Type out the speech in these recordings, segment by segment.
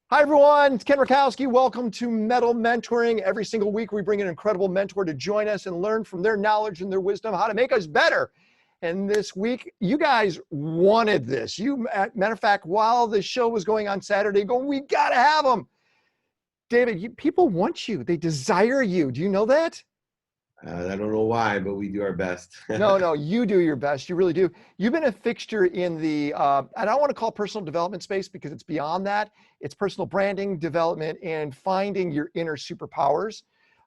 Hi, everyone. It's Ken Rakowski. Welcome to Metal Mentoring. Every single week, we bring an incredible mentor to join us and learn from their knowledge and their wisdom how to make us better. And this week, you guys wanted this. Matter of fact, while the show was going on Saturday, going, we got to have them. David, people want you. They desire you. Do you know that? I don't know why, but we do our best. No, you do your best. You really do. You've been a fixture in the, I don't want to call personal development space because it's beyond that. It's personal branding, development, and finding your inner superpowers.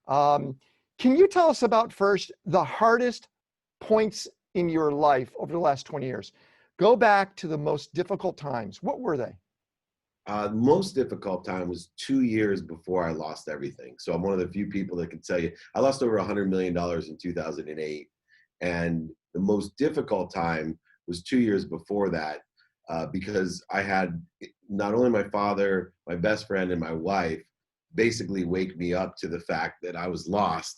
Can you tell us about first the hardest points in your life over the last 20 years? Go back to the most difficult times. What were they? The most difficult time was 2 years before I lost everything. So I'm one of the few people that can tell you, I lost over $100 million in 2008. And the most difficult time was 2 years before that, because I had not only my father, my best friend, and my wife basically wake me up to the fact that I was lost.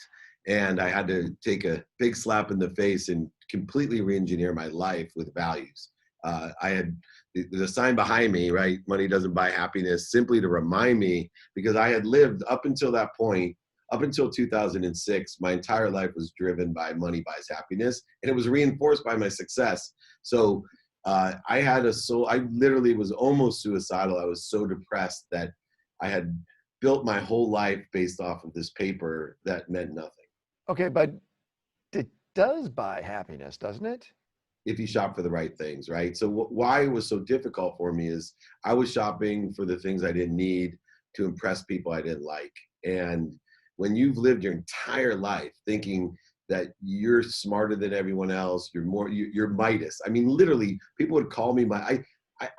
And I had to take a big slap in the face and completely re-engineer my life with values. There's a sign behind me, right? Money doesn't buy happiness, simply to remind me, because I had lived up until that point, up until 2006, my entire life was driven by money buys happiness, and it was reinforced by my success. So I literally was almost suicidal. I was so depressed that I had built my whole life based off of this paper that meant nothing. Okay, but it does buy happiness, doesn't it? If you shop for the right things, right? So why it was so difficult for me is I was shopping for the things I didn't need to impress people I didn't like. And when you've lived your entire life thinking that you're smarter than everyone else, you're Midas. I mean, literally, people would call me I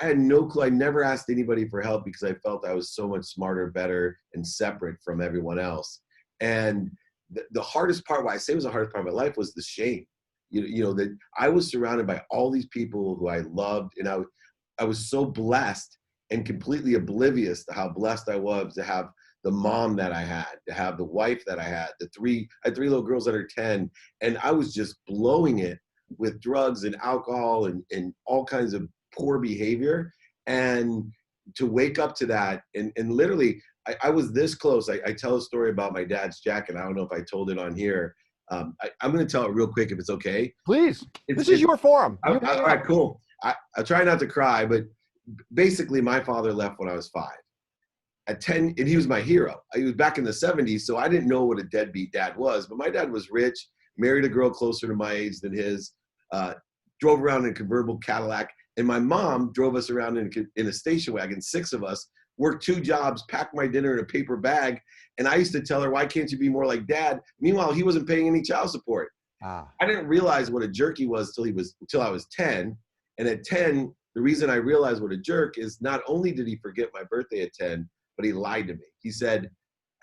had no clue. I never asked anybody for help because I felt I was so much smarter, better, and separate from everyone else. And the hardest part, why I say it was the hardest part of my life, was the shame. That I was surrounded by all these people who I loved, and I was so blessed and completely oblivious to how blessed I was to have the mom that I had, to have the wife that I had, I had three little girls that are 10, and I was just blowing it with drugs and alcohol and all kinds of poor behavior. And to wake up to that, and literally, I was this close. I tell a story about my dad's jacket. I don't know if I told it on here. I'm going to tell it real quick if it's okay. Please. This is your forum. All right, cool. I try not to cry, but basically my father left when I was 5. At 10, and he was my hero. He was back in the 70s, so I didn't know what a deadbeat dad was, but my dad was rich, married a girl closer to my age than his, drove around in a convertible Cadillac, and my mom drove us around in a station wagon, 6 of us, worked 2 jobs, packed my dinner in a paper bag. And I used to tell her, why can't you be more like dad? Meanwhile, he wasn't paying any child support. I didn't realize what a jerk he was till I was 10. And at 10, the reason I realized what a jerk is, not only did he forget my birthday at 10, but he lied to me. He said,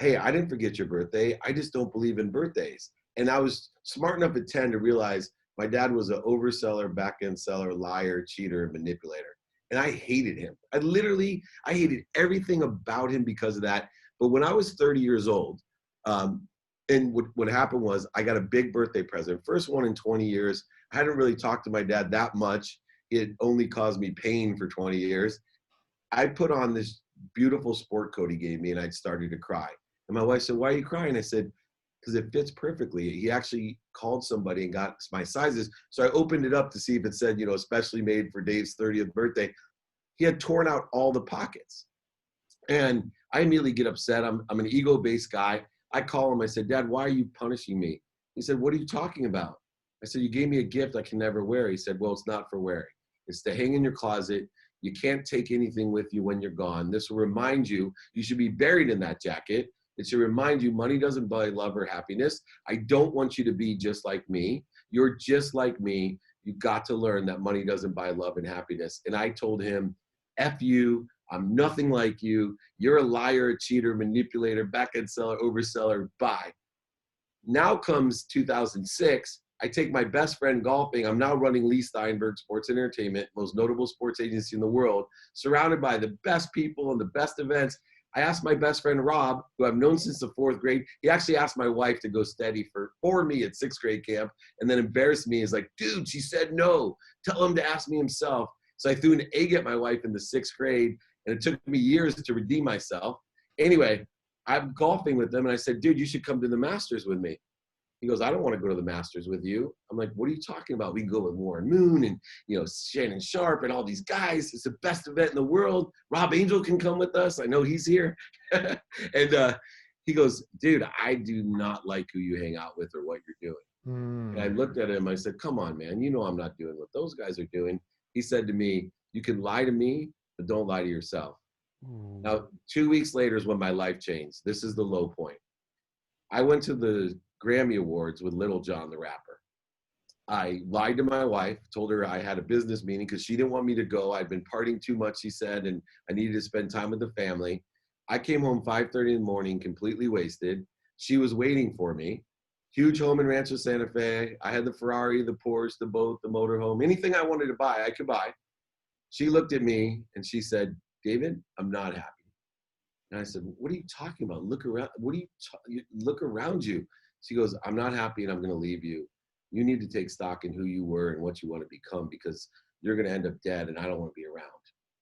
hey, I didn't forget your birthday. I just don't believe in birthdays. And I was smart enough at 10 to realize my dad was an overseller, back-end seller, liar, cheater, and manipulator. And I hated him. I hated everything about him because of that. But when I was 30 years old, and what happened was I got a big birthday present, first one in 20 years. I hadn't really talked to my dad that much. It only caused me pain for 20 years. I put on this beautiful sport coat he gave me, and I started to cry. And my wife said, why are you crying? I said, because it fits perfectly. He actually called somebody and got my sizes. So I opened it up to see if it said, especially made for Dave's 30th birthday. He had torn out all the pockets. And I immediately get upset. I'm an ego-based guy. I call him. I said, Dad, why are you punishing me? He said, what are you talking about? I said, you gave me a gift I can never wear. He said, well, it's not for wearing. It's to hang in your closet. You can't take anything with you when you're gone. This will remind you should be buried in that jacket. It should remind you money doesn't buy love or happiness. I don't want you to be just like me. You're just like me. You got to learn that money doesn't buy love and happiness. And I told him, F you. I'm nothing like you. You're a liar, a cheater, manipulator, back-end seller, overseller. Bye. Now comes 2006. I take my best friend golfing. I'm now running Lee Steinberg Sports and Entertainment, most notable sports agency in the world, surrounded by the best people and the best events. I asked my best friend, Rob, who I've known since the 4th grade. He actually asked my wife to go steady for me at 6th grade camp, and then embarrassed me. He's like, dude, she said no. Tell him to ask me himself. So I threw an egg at my wife in the 6th grade, And it took me years to redeem myself. Anyway, I'm golfing with them and I said, dude, you should come to the Masters with me. He goes, I don't want to go to the Masters with you. I'm like, what are you talking about? We can go with Warren Moon and, Shannon Sharp and all these guys. It's the best event in the world. Rob Angel can come with us. I know he's here. And he goes, dude, I do not like who you hang out with or what you're doing. And I looked at him. I said, come on, man. You know I'm not doing what those guys are doing. He said to me, you can lie to me, but don't lie to yourself. Now, 2 weeks later is when my life changed. This is the low point. I went to the Grammy Awards with Little John the rapper. I lied to my wife, told her I had a business meeting because she didn't want me to go. I'd been partying too much, she said, and I needed to spend time with the family. I came home 5:30 in the morning, completely wasted. She was waiting for me. Huge home in Rancho Santa Fe. I had the Ferrari, the Porsche, the boat, the motorhome, anything I wanted to buy, I could buy. She looked at me and she said, David, I'm not happy. And I said, what are you talking about? Look around. Look around you. She goes, I'm not happy and I'm going to leave you. You need to take stock in who you were and what you want to become because you're going to end up dead and I don't want to be around.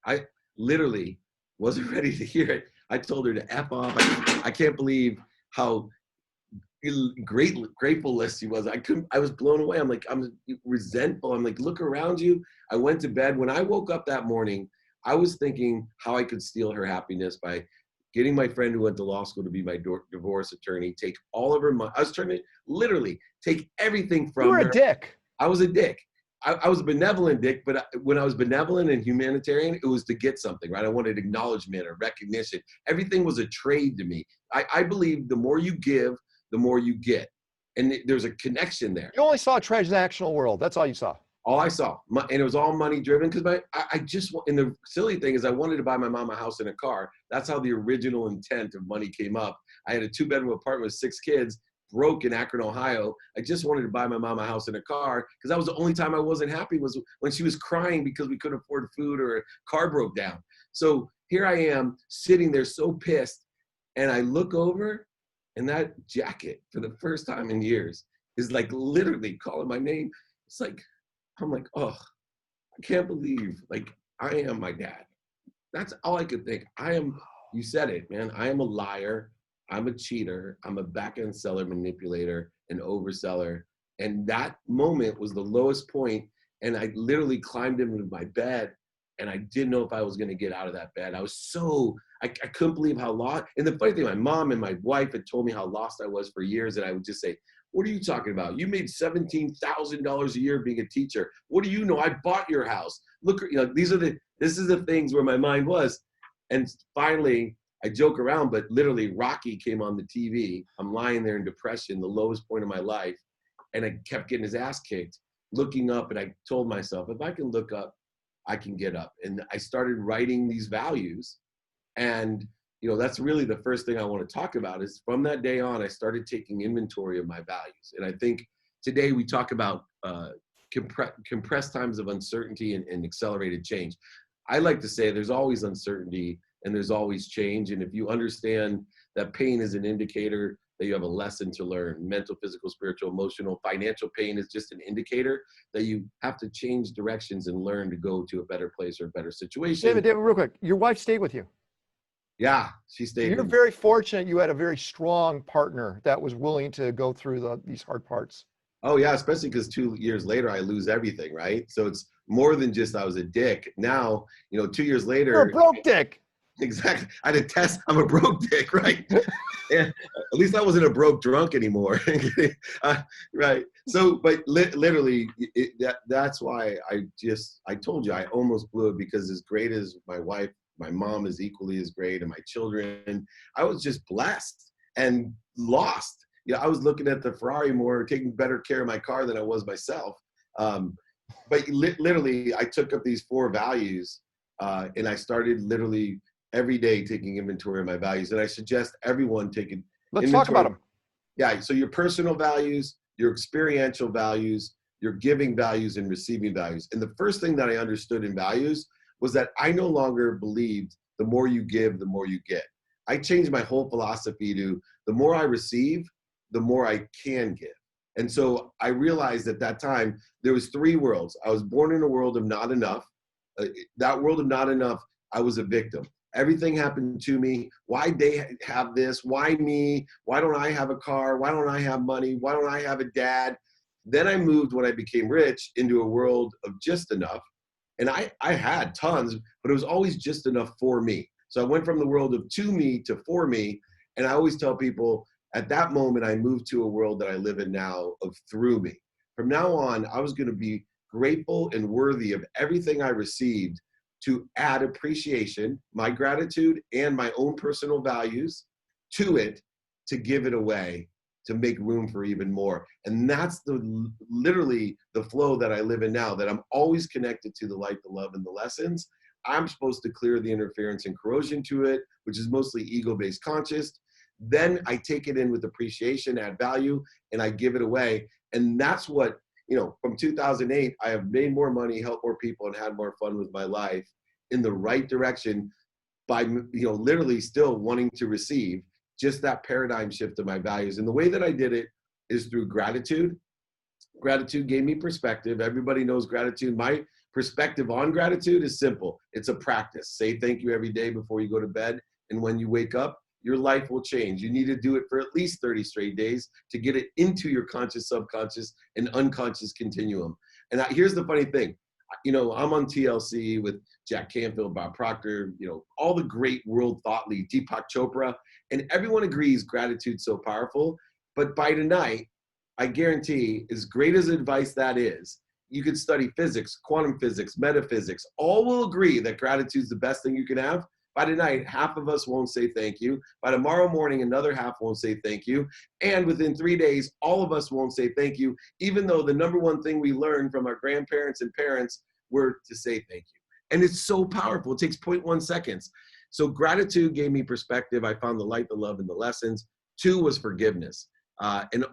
I literally wasn't ready to hear it. I told her to F off. I can't believe how grateful she was. I was blown away. I'm resentful. I'm like, look around you. I went to bed. When I woke up that morning, I was thinking how I could steal her happiness by getting my friend who went to law school to be my divorce attorney, take all of her money. I was trying to literally take everything from her. You were a dick. I was a dick. I was a benevolent dick, but when I was benevolent and humanitarian, it was to get something, right? I wanted acknowledgement or recognition. Everything was a trade to me. I believe the more you give, the more you get. And there's a connection there. You only saw a transactional world. That's all you saw. All I saw, and it was all money driven because I just, and the silly thing is I wanted to buy my mom a house and a car. That's how the original intent of money came up. I had a 2-bedroom apartment with 6 kids, broke in Akron, Ohio. I just wanted to buy my mom a house and a car because that was the only time I wasn't happy was when she was crying because we couldn't afford food or a car broke down. So here I am sitting there so pissed, and I look over and that jacket for the first time in years is like literally calling my name. It's like, I'm like, oh, I can't believe, like, I am my dad. That's all I could think. You said it, man. I am a liar. I'm a cheater. I'm a back-end seller, manipulator, an overseller. And that moment was the lowest point. And I literally climbed into my bed and I didn't know if I was going to get out of that bed. I was I couldn't believe how lost. And the funny thing, my mom and my wife had told me how lost I was for years. And I would just say, what are you talking about? You made $17,000 a year being a teacher. What do you know? I bought your house. Look, this is the things where my mind was. And finally, I joke around, but literally Rocky came on the TV. I'm lying there in depression, the lowest point of my life. And I kept getting his ass kicked, looking up. And I told myself, if I can look up, I can get up. And I started writing these values. And that's really the first thing I want to talk about is from that day on, I started taking inventory of my values. And I think today we talk about compressed times of uncertainty and accelerated change. I like to say there's always uncertainty and there's always change. And if you understand that pain is an indicator that you have a lesson to learn, mental, physical, spiritual, emotional, financial pain is just an indicator that you have to change directions and learn to go to a better place or a better situation. David, real quick, your wife stayed with you. Yeah, she stayed. You're very fortunate you had a very strong partner that was willing to go through these hard parts. Oh yeah, especially because 2 years later I lose everything, right? So it's more than just I was a dick. Now, 2 years later. You're a broke dick. Exactly. I had a test. I'm a broke dick, right? Yeah. At least I wasn't a broke drunk anymore. Right. So, but literally, that's why I told you I almost blew it because as great as my wife, my mom is equally as great, and my children, I was just blessed and lost. I was looking at the Ferrari more, taking better care of my car than I was myself. But literally, I took up these 4 values and I started literally every day taking inventory of my values. And I suggest everyone take it. Let's talk about them. Yeah. So your personal values, your experiential values, your giving values, and receiving values. And the first thing that I understood in values was that I no longer believed the more you give, the more you get. I changed my whole philosophy to the more I receive, the more I can give. And so I realized at that time, there was 3 worlds. I was born in a world of not enough. That world of not enough I was a victim. Everything happened to me. Why they have this? Why me? Why don't I have a car? Why don't I have money? Why don't I have a dad? Then I moved when I became rich into a world of just enough. And I had tons, but it was always just enough for me. So I went from the world of to me to for me. And I always tell people at that moment, I moved to a world that I live in now of through me. From now on, I was going to be grateful and worthy of everything I received to add appreciation, my gratitude, and my own personal values to it, to give it away, to make room for even more. And that's literally the flow that I live in now, that I'm always connected to the light, the love, and the lessons. I'm supposed to clear the interference and corrosion to it, which is mostly ego-based conscious. Then I take it in with appreciation, add value, and I give it away. And that's what, from 2008, I have made more money, helped more people, and had more fun with my life in the right direction by, literally still wanting to receive, just that paradigm shift of my values. And the way that I did it is through gratitude. Gratitude gave me perspective. Everybody knows gratitude. My perspective on gratitude is simple. It's a practice. Say thank you every day before you go to bed. And when you wake up, your life will change. You need to do it for at least 30 straight days to get it into your conscious, subconscious, and unconscious continuum. And here's the funny thing. I'm on TLC with Jack Canfield, Bob Proctor, all the great world thought leads, Deepak Chopra, and everyone agrees gratitude's so powerful. But by tonight, I guarantee, as great as advice that is, you could study physics, quantum physics, metaphysics, all will agree that gratitude's the best thing you can have. By tonight, half of us won't say thank you. By tomorrow morning, another half won't say thank you. And within 3 days, all of us won't say thank you, even though the number one thing we learned from our grandparents and parents were to say thank you. And it's so powerful. It takes 0.1 seconds. So gratitude gave me perspective. I found the light, the love, and the lessons. 2 was forgiveness. And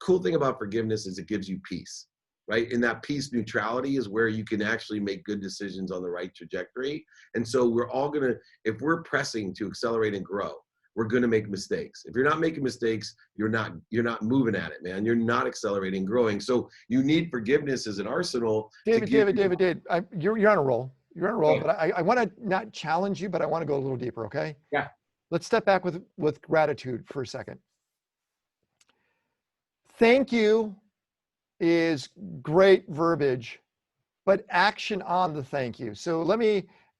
cool thing about forgiveness is it gives you peace, right? And that peace neutrality is where you can actually make good decisions on the right trajectory. And so we're all gonna, if we're pressing to accelerate and grow, we're gonna make mistakes. If you're not making mistakes, you're not moving at it, man. You're not accelerating, growing. So you need forgiveness as an arsenal. David, you're on a roll. You're on a roll, but I want to not challenge you, but I want to go a little deeper, okay? Yeah. Let's step back with gratitude for a second. Thank you is great verbiage, but action on the thank you. So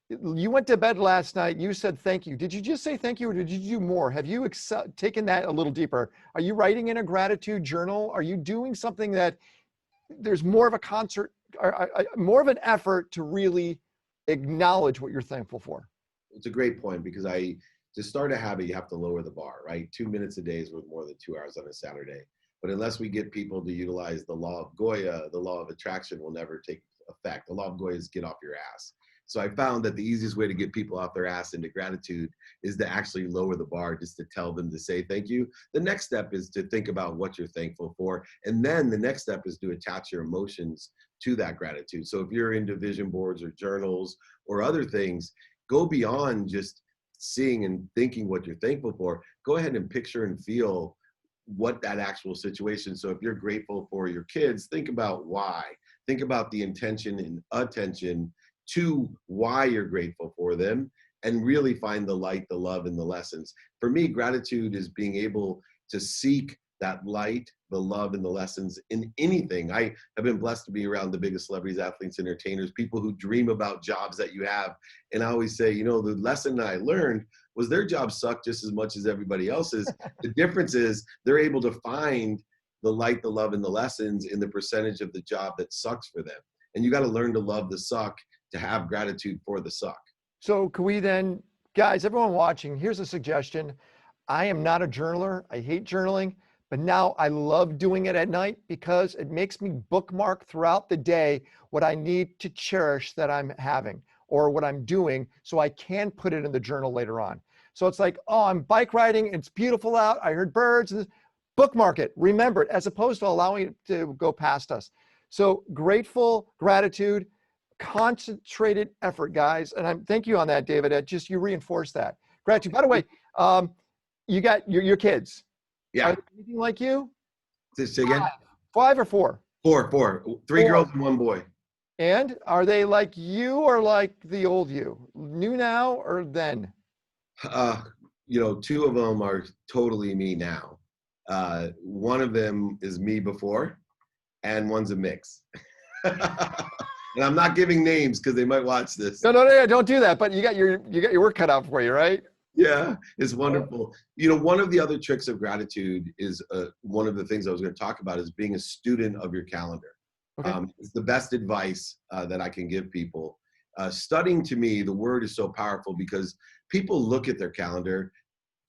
you went to bed last night, you said thank you. Did you just say thank you, or did you do more? Have you taken that a little deeper? Are you writing in a gratitude journal? Are you doing something that there's more of a concert, or more of an effort to really acknowledge what you're thankful for? It's a great point, because to start a habit, you have to lower the bar, right? 2 minutes a day is worth more than 2 hours on a Saturday. But unless we get people to utilize the law of Goya, the law of attraction will never take effect. The law of Goya is get off your ass. So I found that the easiest way to get people off their ass into gratitude is to actually lower the bar, just to tell them to say thank you. The next step is to think about what you're thankful for. And then the next step is to attach your emotions to that gratitude. So if you're into vision boards or journals or other things, go beyond just seeing and thinking what you're thankful for. Go ahead and picture and feel what that actual situation. So if you're grateful for your kids, think about why. Think about the intention and attention to why you're grateful for them, and really find the light, the love, and the lessons. For me, gratitude is being able to seek that light, the love, and the lessons in anything. I have been blessed to be around the biggest celebrities, athletes, entertainers, people who dream about jobs that you have. And I always say, the lesson that I learned was their jobs suck just as much as everybody else's. The difference is they're able to find the light, the love, and the lessons in the percentage of the job that sucks for them. And you got to learn to love the suck to have gratitude for the suck. So can we then, guys, everyone watching, here's a suggestion. I am not a journaler. I hate journaling, but now I love doing it at night because it makes me bookmark throughout the day what I need to cherish that I'm having or what I'm doing, so I can put it in the journal later on. So it's like, oh, I'm bike riding, it's beautiful out, I heard birds, bookmark it, remember it, as opposed to allowing it to go past us. So grateful, gratitude, concentrated effort, guys. And thank you on that, David. You reinforced that. Gratitude. By the way, you got your kids. Yeah. Are they anything like you? Say again? 5 or 4? 4. 3 girls and 1 boy. And are they like you or like the old you? New now or then? Uh, two of them are totally me now. One of them is me before, and one's a mix. And I'm not giving names because they might watch this. No, no, no, don't do that. But you got your work cut out for you, right? Yeah, it's wonderful. One of the other tricks of gratitude is one of the things I was going to talk about is being a student of your calendar. Okay. It's the best advice that I can give people. Studying, to me, the word is so powerful because people look at their calendar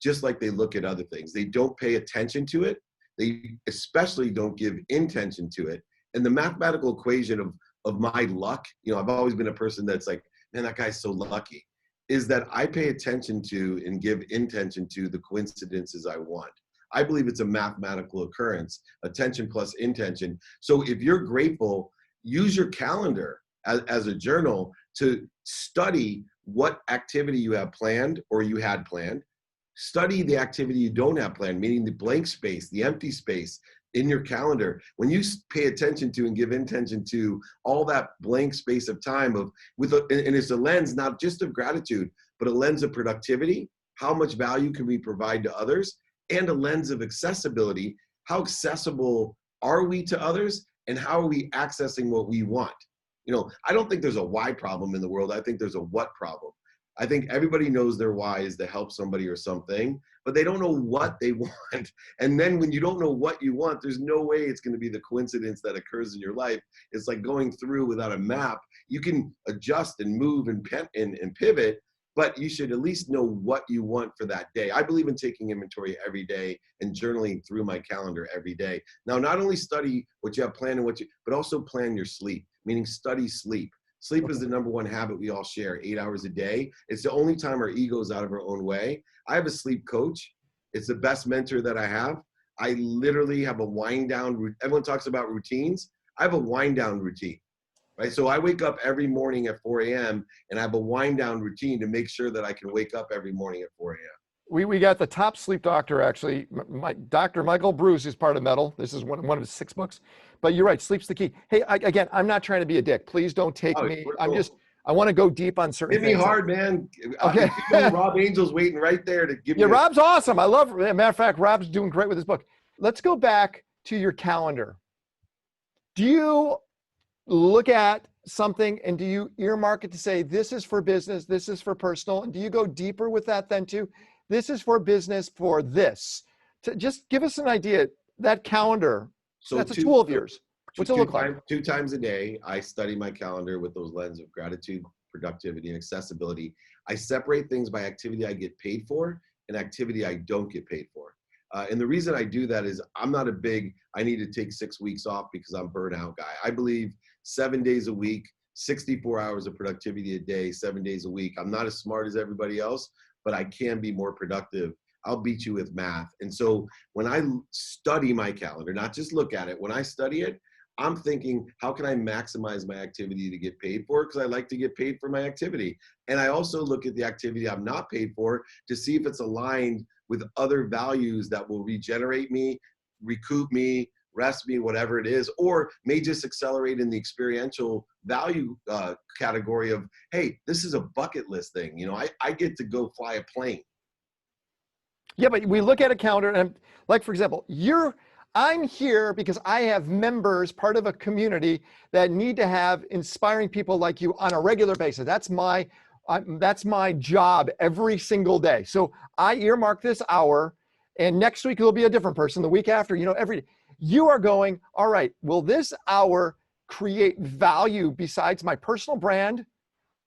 just like they look at other things. They don't pay attention to it. They especially don't give intention to it. And the mathematical equation of my luck, I've always been a person that's like, man, that guy's so lucky, is that I pay attention to and give intention to the coincidences I want. I believe it's a mathematical occurrence, attention plus intention. So if you're grateful, use your calendar as a journal to study what activity you have planned or you had planned. Study the activity you don't have planned, meaning the blank space, the empty space in your calendar. When you pay attention to and give intention to all that blank space of time and it's a lens not just of gratitude, but a lens of productivity, how much value can we provide to others, and a lens of accessibility, how accessible are we to others, and how are we accessing what we want? I don't think there's a why problem in the world. I think there's a what problem. I think everybody knows their why is to help somebody or something, but they don't know what they want. And then when you don't know what you want, there's no way it's going to be the coincidence that occurs in your life. It's like going through without a map. You can adjust and move and pivot, but you should at least know what you want for that day. I believe in taking inventory every day and journaling through my calendar every day. Now, not only study what you have planned but also plan your sleep, meaning study sleep. Sleep is the number one habit we all share, 8 hours a day. It's the only time our ego is out of our own way. I have a sleep coach. It's the best mentor that I have. I literally have a wind down. Everyone talks about routines. I have a wind down routine, right? So I wake up every morning at 4 a.m. and I have a wind down routine to make sure that I can wake up every morning at 4 a.m. We got the top sleep doctor, actually, Dr. Michael Bruce is part of Metal. This is one of his 6 books. But you're right, sleep's the key. Hey, again, I'm not trying to be a dick. Please don't take Oh, me. we're I'm cool. just, I want to go deep on certain Hit me things. hard, man. Okay. Rob Angel's waiting right there to give Yeah, me Rob's awesome. I love, matter of fact, Rob's doing great with his book. Let's go back to your calendar. Do you look at something and do you earmark it to say, this is for business, this is for personal? And do you go deeper with that then too? This is for business for this. To just give us an idea, that calendar, So that's a tool of yours. What's it look like? 2 times a day, I study my calendar with those lens of gratitude, productivity, and accessibility. I separate things by activity I get paid for and activity I don't get paid for. And the reason I do that is I'm not I need to take 6 weeks off because I'm burnout guy. I believe 7 days a week, 64 hours of productivity a day, 7 days a week. I'm not as smart as everybody else, but I can be more productive. I'll beat you with math. And so when I study my calendar, not just look at it, when I study it, I'm thinking, how can I maximize my activity to get paid for? Because I like to get paid for my activity. And I also look at the activity I'm not paid for to see if it's aligned with other values that will regenerate me, recoup me, rest me, whatever it is, or may just accelerate in the experiential value category of, hey, this is a bucket list thing. I get to go fly a plane. Yeah, but we look at a calendar and like, for example, I'm here because I have members, part of a community that need to have inspiring people like you on a regular basis. That's my job every single day. So I earmark this hour, and next week it'll be a different person. The week after, you are going, all right, will this hour create value besides my personal brand?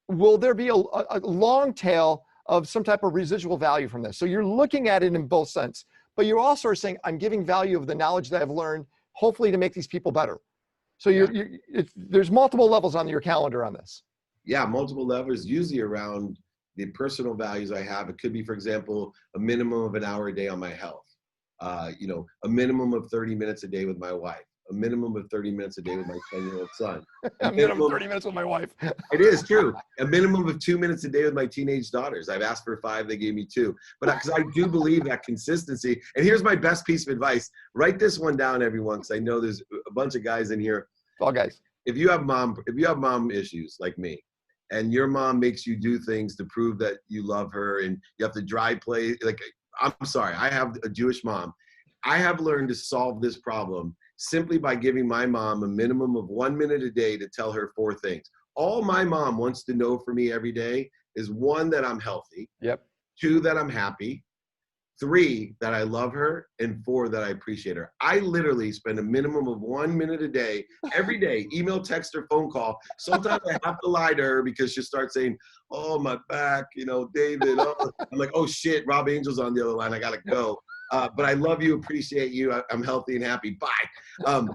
Will there be a long tail of some type of residual value from this? So you're looking at it in both sense, but you're also saying, I'm giving value of the knowledge that I've learned, hopefully to make these people better. So there's multiple levels on your calendar on this. Yeah, multiple levels, usually around the personal values I have. It could be, for example, a minimum of an hour a day on my health, a minimum of 30 minutes a day with my wife, a minimum of 30 minutes a day with my 10-year-old son. A minimum 30 minutes with my wife. It is true. A minimum of 2 minutes a day with my teenage daughters. I've asked for 5, they gave me 2. But because I do believe that consistency. And here's my best piece of advice. Write this one down, everyone, because I know there's a bunch of guys in here. All guys. if you have mom issues like me, and your mom makes you do things to prove that you love her, and you have to dry play, like, I'm sorry, I have a Jewish mom. I have learned to solve this problem simply by giving my mom a minimum of 1 minute a day to tell her 4 things. All my mom wants to know for me every day is, 1, that I'm healthy, Yep. 2, that I'm happy, 3, that I love her, and 4, that I appreciate her. I literally spend a minimum of 1 minute a day, every day, email, text, or phone call. Sometimes I have to lie to her because she'll start saying, oh, my back, David. Oh. I'm like, oh shit, Rob Angel's on the other line. I gotta go. But I love you, appreciate you. I'm healthy and happy. Bye.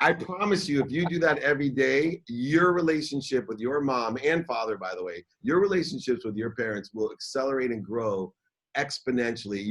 I promise you, if you do that every day, your relationship with your mom and father, by the way, your relationships with your parents will accelerate and grow exponentially.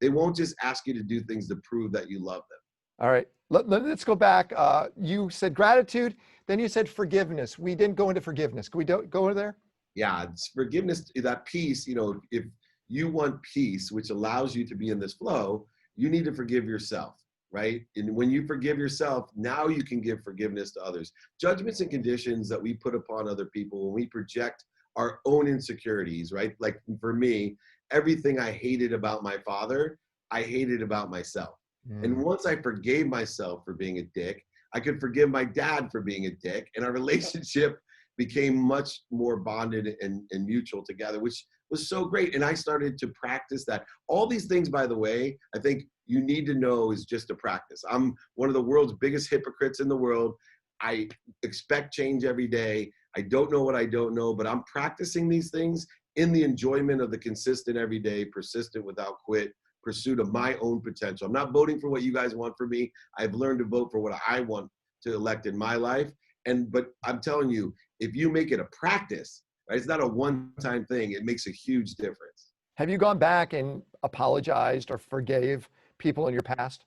They won't just ask you to do things to prove that you love them. All right. Let's go back. You said gratitude, then you said forgiveness. We didn't go into forgiveness. Can we go there? Yeah, it's forgiveness, that peace. If you want peace, which allows you to be in this flow, you need to forgive yourself, right? And when you forgive yourself, now you can give forgiveness to others. Judgments and conditions that we put upon other people, when we project our own insecurities, right? Like for me, everything I hated about my father, I hated about myself. And once I forgave myself for being a dick, I could forgive my dad for being a dick, and our relationship became much more bonded and mutual together, which was so great. And I started to practice that. All these things, by the way, I think you need to know is just a practice. I'm one of the world's biggest hypocrites in the world. I expect change every day. I don't know what I don't know, but I'm practicing these things in the enjoyment of the consistent, everyday, persistent, without quit pursuit of my own potential. I'm not voting for what you guys want for me. I've learned to vote for what I want to elect in my life. But I'm telling you, if you make it a practice, right, it's not a one-time thing, it makes a huge difference. Have you gone back and apologized or forgave people in your past?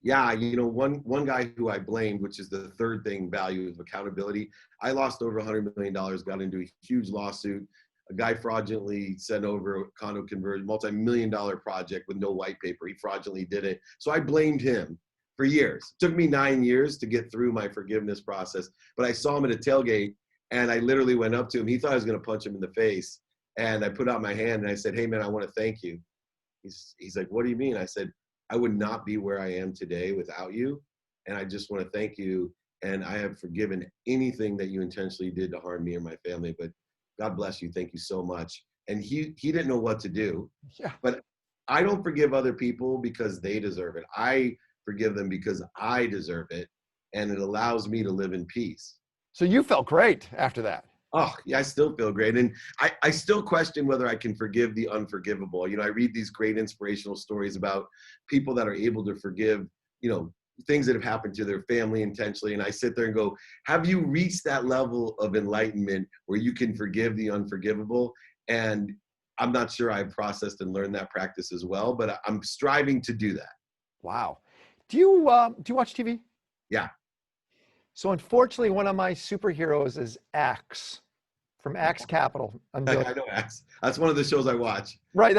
Yeah, one guy who I blamed, which is the third thing, value of accountability. I lost over $100 million, got into a huge lawsuit. A guy fraudulently sent over a condo conversion, multi-million-dollar project with no white paper. He fraudulently did it. So I blamed him for years. It took me 9 years to get through my forgiveness process. But I saw him at a tailgate, and I literally went up to him. He thought I was going to punch him in the face. And I put out my hand, and I said, hey, man, I want to thank you. He's like, what do you mean? I said, I would not be where I am today without you. And I just want to thank you. And I have forgiven anything that you intentionally did to harm me or my family. But God bless you. Thank you so much. And he didn't know what to do. Yeah. But I don't forgive other people because they deserve it. I forgive them because I deserve it. And it allows me to live in peace. So you felt great after that. Oh, yeah, I still feel great. And I still question whether I can forgive the unforgivable. I read these great inspirational stories about people that are able to forgive, things that have happened to their family intentionally. And I sit there and go, have you reached that level of enlightenment where you can forgive the unforgivable? And I'm not sure I've processed and learned that practice as well, but I'm striving to do that. Wow. Do you watch TV? Yeah. So unfortunately, one of my superheroes is Axe from Axe Capital. I know Axe. That's one of the shows I watch. Right.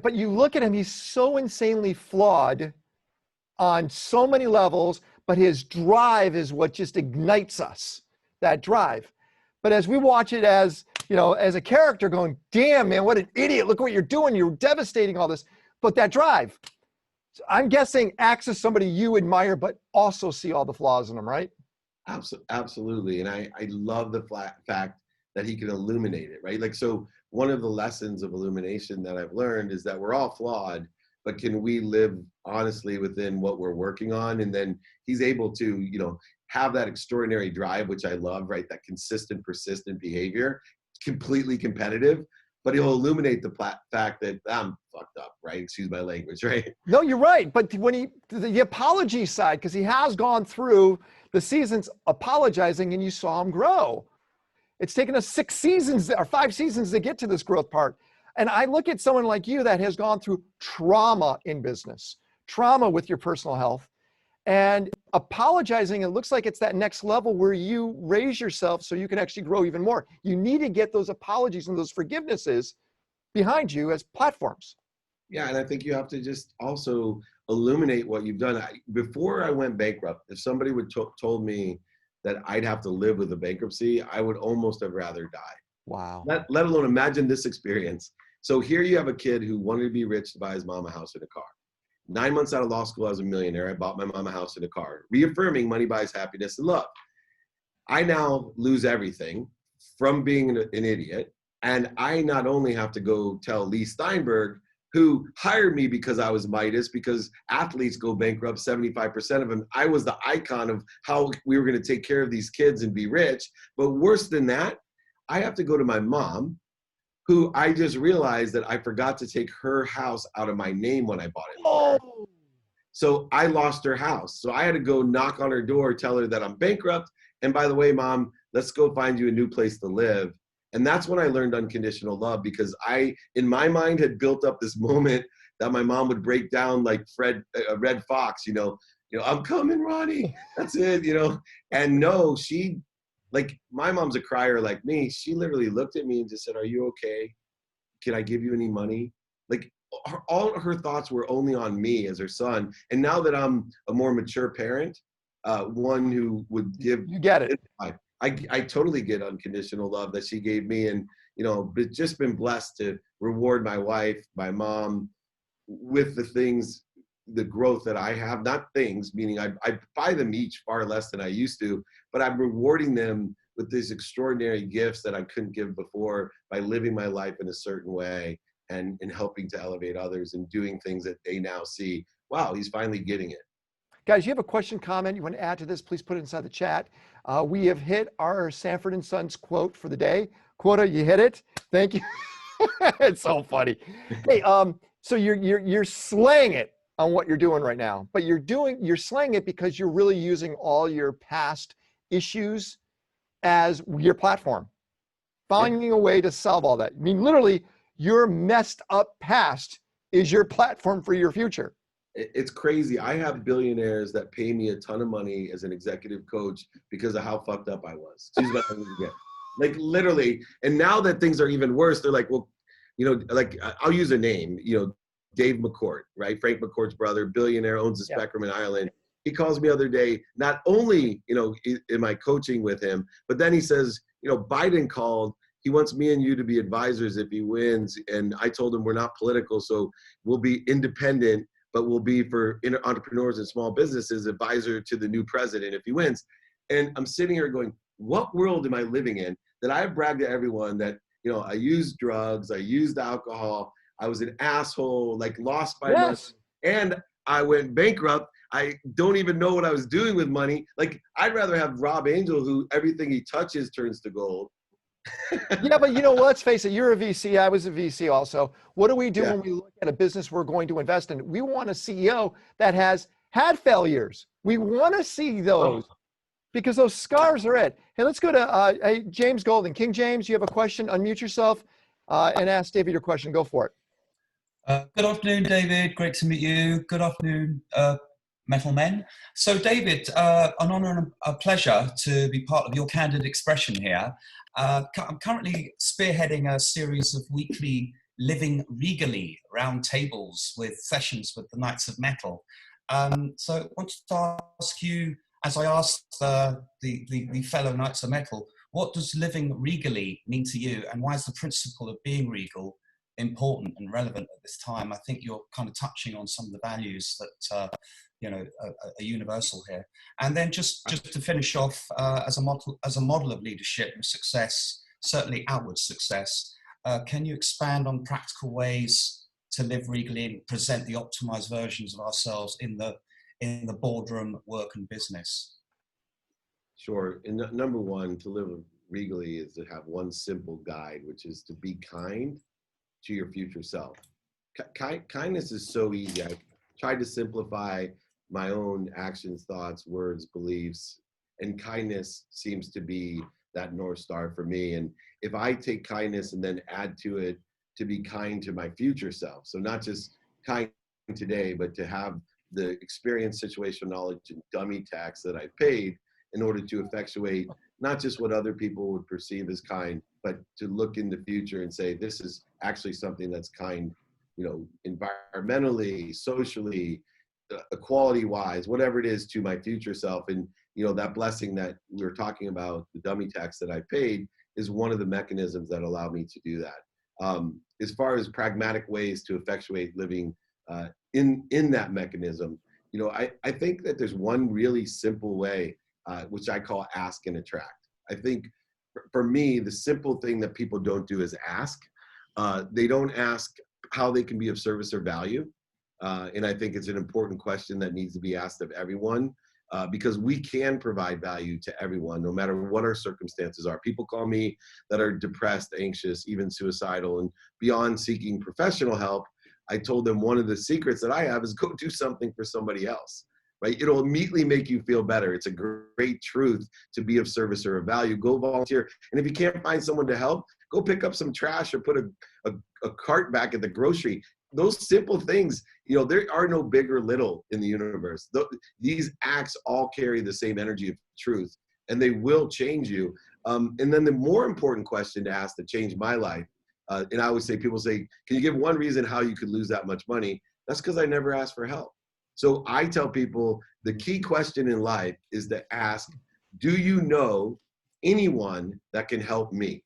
But you look at him, he's so insanely flawed on so many levels, but his drive is what just ignites us, that drive. But as we watch it as a character going, damn, man, what an idiot. Look what you're doing. You're devastating all this. But that drive, I'm guessing Axe is somebody you admire, but also see all the flaws in him, right? Absolutely. And I love the fact that he can illuminate it, right? Like, so one of the lessons of illumination that I've learned is that we're all flawed, but can we live honestly within what we're working on? And then he's able to, have that extraordinary drive, which I love, right? That consistent, persistent behavior, completely competitive, but he'll illuminate the fact that I'm fucked up, right? Excuse my language, right? No, you're right. But when the apology side, because he has gone through the seasons apologizing and you saw him grow. It's taken us 6 seasons or 5 seasons to get to this growth part. And I look at someone like you that has gone through trauma in business, trauma with your personal health, and apologizing. It looks like it's that next level where you raise yourself so you can actually grow even more. You need to get those apologies and those forgivenesses behind you as platforms. Yeah, and I think you have to just also illuminate what you've done. Before I went bankrupt, if somebody would told me that I'd have to live with a bankruptcy, I would almost have rather died. Wow. Let alone imagine this experience. So here you have a kid who wanted to be rich to buy his mom a house and a car. 9 months out of law school, I was a millionaire. I bought my mom a house and a car, reaffirming money buys happiness and love. I now lose everything from being an idiot. And I not only have to go tell Lee Steinberg, who hired me because I was Midas, because athletes go bankrupt, 75% of them. I was the icon of how we were going to take care of these kids and be rich. But worse than that, I have to go to my mom, who I just realized that I forgot to take her house out of my name when I bought it. Oh, So I lost her house. So I had to go knock on her door, tell her that I'm bankrupt. And by the way, Mom, let's go find you a new place to live. And that's when I learned unconditional love, because I, in my mind, had built up this moment that my mom would break down like Red Fox, I'm coming, Ronnie. That's it, And no, she, like, my mom's a crier like me. She literally looked at me and just said, "Are you okay? Can I give you any money?" Like, all her thoughts were only on me as her son. And now that I'm a more mature parent, one who would give, you get it. I totally get unconditional love that she gave me. And, but just been blessed to reward my wife, my mom, with the growth that I have. Not things, meaning I buy them each far less than I used to, but I'm rewarding them with these extraordinary gifts that I couldn't give before by living my life in a certain way and helping to elevate others and doing things that they now see. Wow, he's finally getting it. Guys, you have a question, comment you want to add to this, please put it inside the chat. We have hit our Sanford and Sons quote for the day. Quota, you hit it. Thank you. It's so funny. Hey, so you're slaying it on what you're doing right now, but you're slaying it because you're really using all your past issues as your platform, finding a way to solve all that. I mean, literally, your messed up past is your platform for your future. It's crazy. I have billionaires that pay me a ton of money as an executive coach because of how fucked up I was. Excuse me, like literally. And now that things are even worse, they're like, well, like I'll use a name, Dave McCourt, right? Frank McCourt's brother, billionaire, owns a spectrum in Ireland. He calls me the other day, not only, am I coaching with him, but then he says, Biden called, he wants me and you to be advisors if he wins. And I told him we're not political, so we'll be independent, but we'll be for entrepreneurs and small businesses, advisor to the new president if he wins. And I'm sitting here going, what world am I living in that I bragged to everyone that, I used drugs, I used alcohol, I was an asshole, like lost my money, and I went bankrupt. I don't even know what I was doing with money. Like, I'd rather have Rob Angel, who everything he touches turns to gold. Yeah, but let's face it, you're a VC, I was a VC also. What do we do when we look at a business we're going to invest in? We want a CEO that has had failures. We want to see those because those scars are it. Hey, let's go to James Golden. King James, you have a question? Unmute yourself and ask David your question. Go for it. Good afternoon, David. Great to meet you. Good afternoon, Metal Men. So, David, an honor and a pleasure to be part of your candid expression here. I'm currently spearheading a series of weekly Living Regally roundtables with sessions with the Knights of Metal. So I wanted to ask you, as I asked the fellow Knights of Metal, what does living regally mean to you, and why is the principle of being regal important and relevant at this time? I think you're kind of touching on some of the values that are universal here. And then just to finish off, as a model of leadership and success, certainly outward success, can you expand on practical ways to live regally and present the optimized versions of ourselves in the boardroom, work, and business? Sure. And number one, to live regally is to have one simple guide, which is to be kind to your future self. Kindness is so easy. I tried to simplify my own actions, thoughts, words, beliefs, and kindness seems to be that North Star for me. And if I take kindness and then add to it to be kind to my future self, so not just kind today, but to have the experience, situational knowledge, and dummy tax that I paid in order to effectuate not just what other people would perceive as kind, but to look in the future and say, this is actually something that's kind, environmentally, socially, equality wise, whatever it is, to my future self. And, you know, that blessing that we were talking about, the dummy tax that I paid, is one of the mechanisms that allow me to do that. As far as pragmatic ways to effectuate living in that mechanism, you know, I think that there's one really simple way, which I call ask and attract. I think for me, the simple thing that people don't do is ask. They don't ask how they can be of service or value. And I think it's an important question that needs to be asked of everyone, because we can provide value to everyone, no matter what our circumstances are. People call me that are depressed, anxious, even suicidal, and beyond seeking professional help. I told them one of the secrets that I have is go do something for somebody else, right? It'll immediately make you feel better. It's a great truth to be of service or of value. Go volunteer. And if you can't find someone to help, go pick up some trash or put a cart back at the grocery. Those simple things, you know, there are no big or little in the universe. These acts all carry the same energy of truth, and they will change you. And then the more important question to ask that changed my life, and I always say, people say, can you give one reason how you could lose that much money? That's because I never asked for help. So I tell people the key question in life is to ask, do you know anyone that can help me?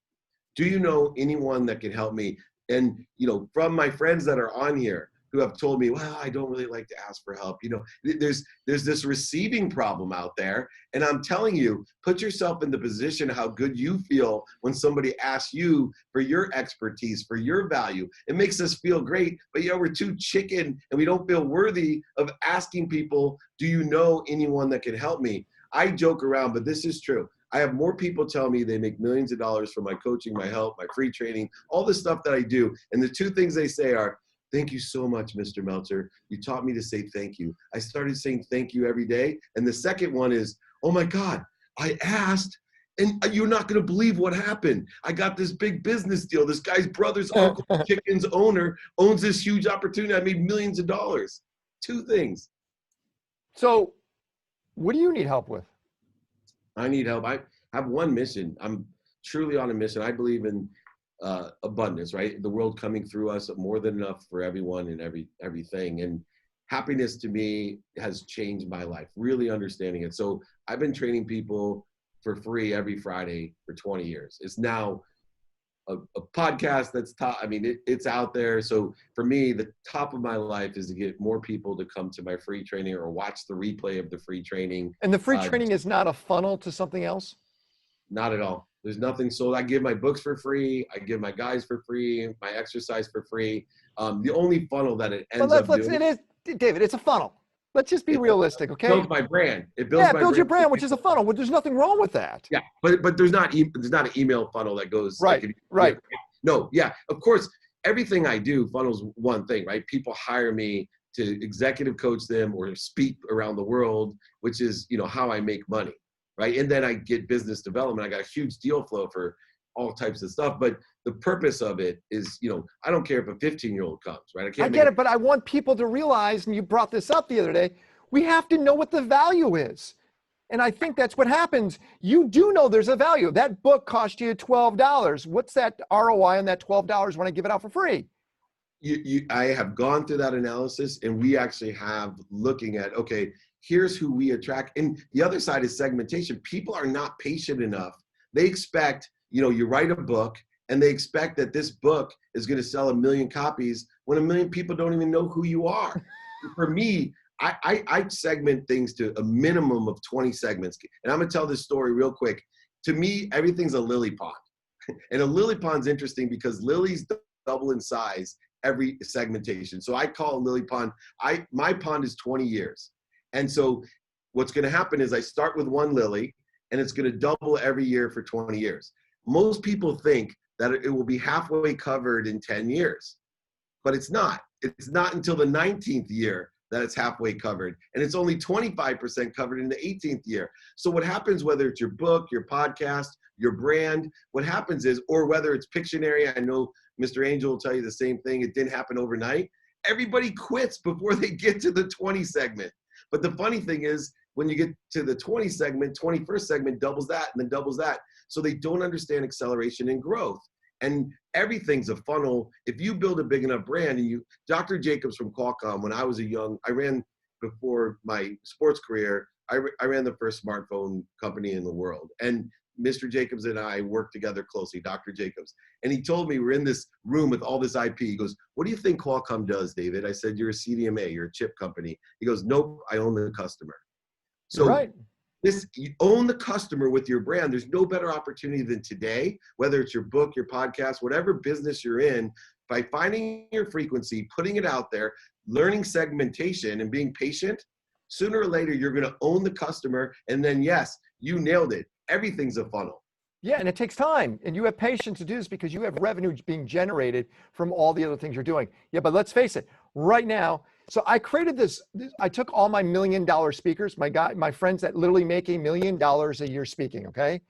Do you know anyone that can help me? And, you know, from my friends that are on here who have told me, well, I don't really like to ask for help. You know, there's this receiving problem out there. And I'm telling you, put yourself in the position of how good you feel when somebody asks you for your expertise, for your value. It makes us feel great, but, you know, we're too chicken and we don't feel worthy of asking people, do you know anyone that can help me? I joke around, but this is true. I have more people tell me they make millions of dollars from my coaching, my help, my free training, all the stuff that I do. And the two things they say are, thank you so much, Mr. Meltzer. You taught me to say thank you. I started saying thank you every day. And the second one is, oh my God, I asked and you're not going to believe what happened. I got this big business deal. This guy's brother's uncle, chicken's owner, owns this huge opportunity. I made millions of dollars. Two things. So what do you need help with? I need help. I have one mission. I'm truly on a mission. I believe in abundance, right? The world coming through us, more than enough for everyone and everything. And happiness to me has changed my life, really understanding it. So I've been training people for free every Friday for 20 years. It's now a podcast that's top. I mean, it's out there. So for me, the top of my life is to get more people to come to my free training or watch the replay of the free training. And the free training is not a funnel to something else? Not at all. There's nothing sold. I give my books for free. I give my guys for free, my exercise for free. The only funnel that it ends up doing. It is, David, it's a funnel. Let's just be realistic, okay? It builds my brand. It builds it builds your brand, which is a funnel. Well, there's nothing wrong with that. Yeah, but there's not an email funnel that goes right. Like, right. No, yeah, of course. Everything I do funnels one thing, right? People hire me to executive coach them or speak around the world, which is, you know, how I make money, right? And then I get business development. I got a huge deal flow for all types of stuff. But the purpose of it is, you know, I don't care if a 15-year-old comes, right? I get it, but I want people to realize, and you brought this up the other day, we have to know what the value is. And I think that's what happens. You do know there's a value. That book cost you $12. What's that ROI on that $12 when I give it out for free? I have gone through that analysis, and we actually have looking at, okay, here's who we attract. And the other side is segmentation. People are not patient enough. They expect, you know, you write a book and they expect that this book is going to sell 1 million copies when 1 million people don't even know who you are. For me, I segment things to a minimum of 20 segments. And I'm going to tell this story real quick. To me, everything's a lily pond. And a lily pond's interesting because lilies double in size every segmentation. So I call a lily pond, my pond is 20 years. And so what's going to happen is I start with one lily and it's going to double every year for 20 years. Most people think that it will be halfway covered in 10 years, but it's not. It's not until the 19th year that it's halfway covered. And it's only 25% covered in the 18th year. So what happens, whether it's your book, your podcast, your brand, what happens is, or whether it's Pictionary, I know Mr. Angel will tell you the same thing. It didn't happen overnight. Everybody quits before they get to the 20 segment. But the funny thing is, when you get to the 20 segment, 21st segment doubles that and then doubles that. So they don't understand acceleration and growth. And everything's a funnel. If you build a big enough brand, and Dr. Jacobs from Qualcomm, when I was I ran before my sports career, I ran the first smartphone company in the world. And Mr. Jacobs and I worked together closely, Dr. Jacobs. And he told me, we're in this room with all this IP. He goes, what do you think Qualcomm does, David? I said, you're a CDMA, you're a chip company. He goes, nope, I own the customer. So Right. you own the customer with your brand. There's no better opportunity than today, whether it's your book, your podcast, whatever business you're in, by finding your frequency, putting it out there, learning segmentation and being patient. Sooner or later, you're going to own the customer. And then, yes, you nailed it. Everything's a funnel. Yeah, and it takes time, and you have patience to do this because you have revenue being generated from all the other things you're doing. Yeah, but let's face it, right now, so I created this, I took all my $1 million speakers, my friends that literally make $1 million a year speaking, okay?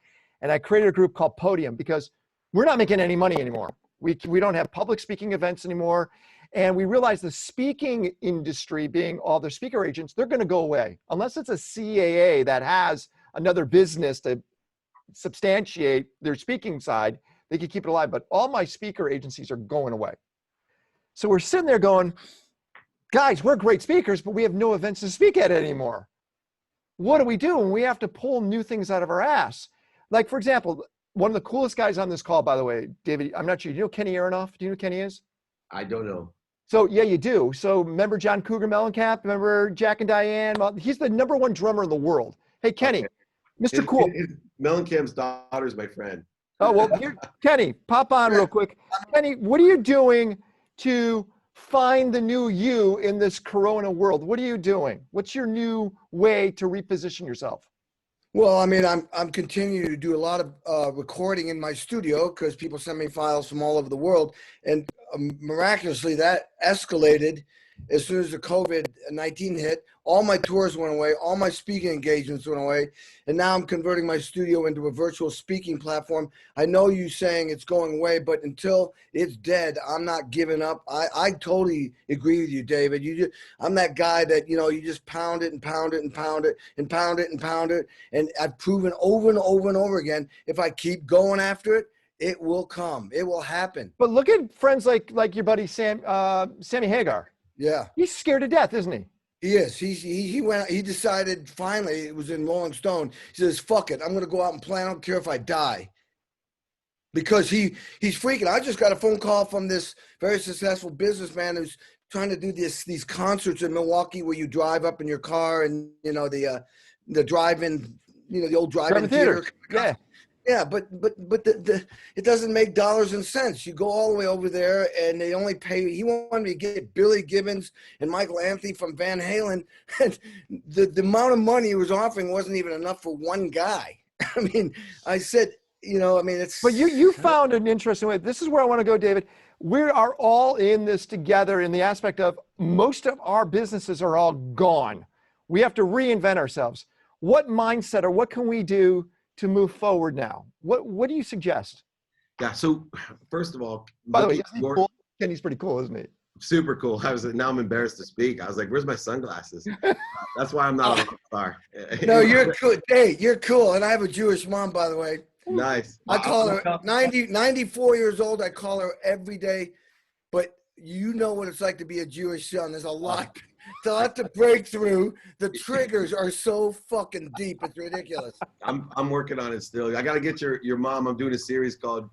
And I created a group called Podium because we're not making any money anymore. We don't have public speaking events anymore. And we realized the speaking industry, being all the speaker agents, they're gonna go away. Unless it's a CAA that has another business to substantiate their speaking side, they can keep it alive. But all my speaker agencies are going away. So we're sitting there going, guys, we're great speakers, but we have no events to speak at anymore. What do we do? And we have to pull new things out of our ass. Like, for example, one of the coolest guys on this call, by the way, David, I'm not sure, you know Kenny Aronoff? Do you know who Kenny is? I don't know. So yeah, you do. So remember John Cougar Mellencamp? Remember Jack and Diane? He's the #1 drummer in the world. Hey, Kenny, Okay. Mr. Cool. Mellencamp's daughter's my friend. Oh, well, here, Kenny, pop on real quick. Kenny, what are you doing to find the new you in this Corona world? What are you doing? What's your new way to reposition yourself? Well, I mean, I'm continuing to do a lot of recording in my studio because people send me files from all over the world, and miraculously that escalated as soon as the COVID-19 hit. All my tours went away, all my speaking engagements went away, and now I'm converting my studio into a virtual speaking platform. I know you saying it's going away, but until it's dead, I'm not giving up. I totally agree with you, David. I'm that guy that, you just pound it and pound it and pound it and pound it and pound it. And I've proven over and over and over again, if I keep going after it, it will come. It will happen. But look at friends like your buddy Sammy Hagar. Yeah. He's scared to death, isn't he? He is. He decided finally, it was in Rolling Stone. He says, fuck it. I'm going to go out and play. I don't care if I die. Because he's freaking. I just got a phone call from this very successful businessman who's trying to do these concerts in Milwaukee where you drive up in your car and, the drive-in, the old drive-in theater. Yeah. Yeah, but it doesn't make dollars and cents. You go all the way over there, and they only pay. He wanted me to get Billy Gibbons and Michael Anthony from Van Halen, and the amount of money he was offering wasn't even enough for one guy. I mean, I said, it's. But you found an interesting way. This is where I want to go, David. We are all in this together in the aspect of most of our businesses are all gone. We have to reinvent ourselves. What mindset or what can we do to move forward now? What do you suggest? Yeah. So first of all, by the way, cool? Kenny's pretty cool, isn't he? Super cool. Now I'm embarrassed to speak. I was like, "Where's my sunglasses?" That's why I'm not a rock star. No, you're cool. Hey, you're cool. And I have a Jewish mom, by the way. Nice. I call her 94 years old. I call her every day. But you know what it's like to be a Jewish son. There's a lot to break through. The triggers are so fucking deep. It's ridiculous. I'm working on it still. I got to get your mom. I'm doing a series called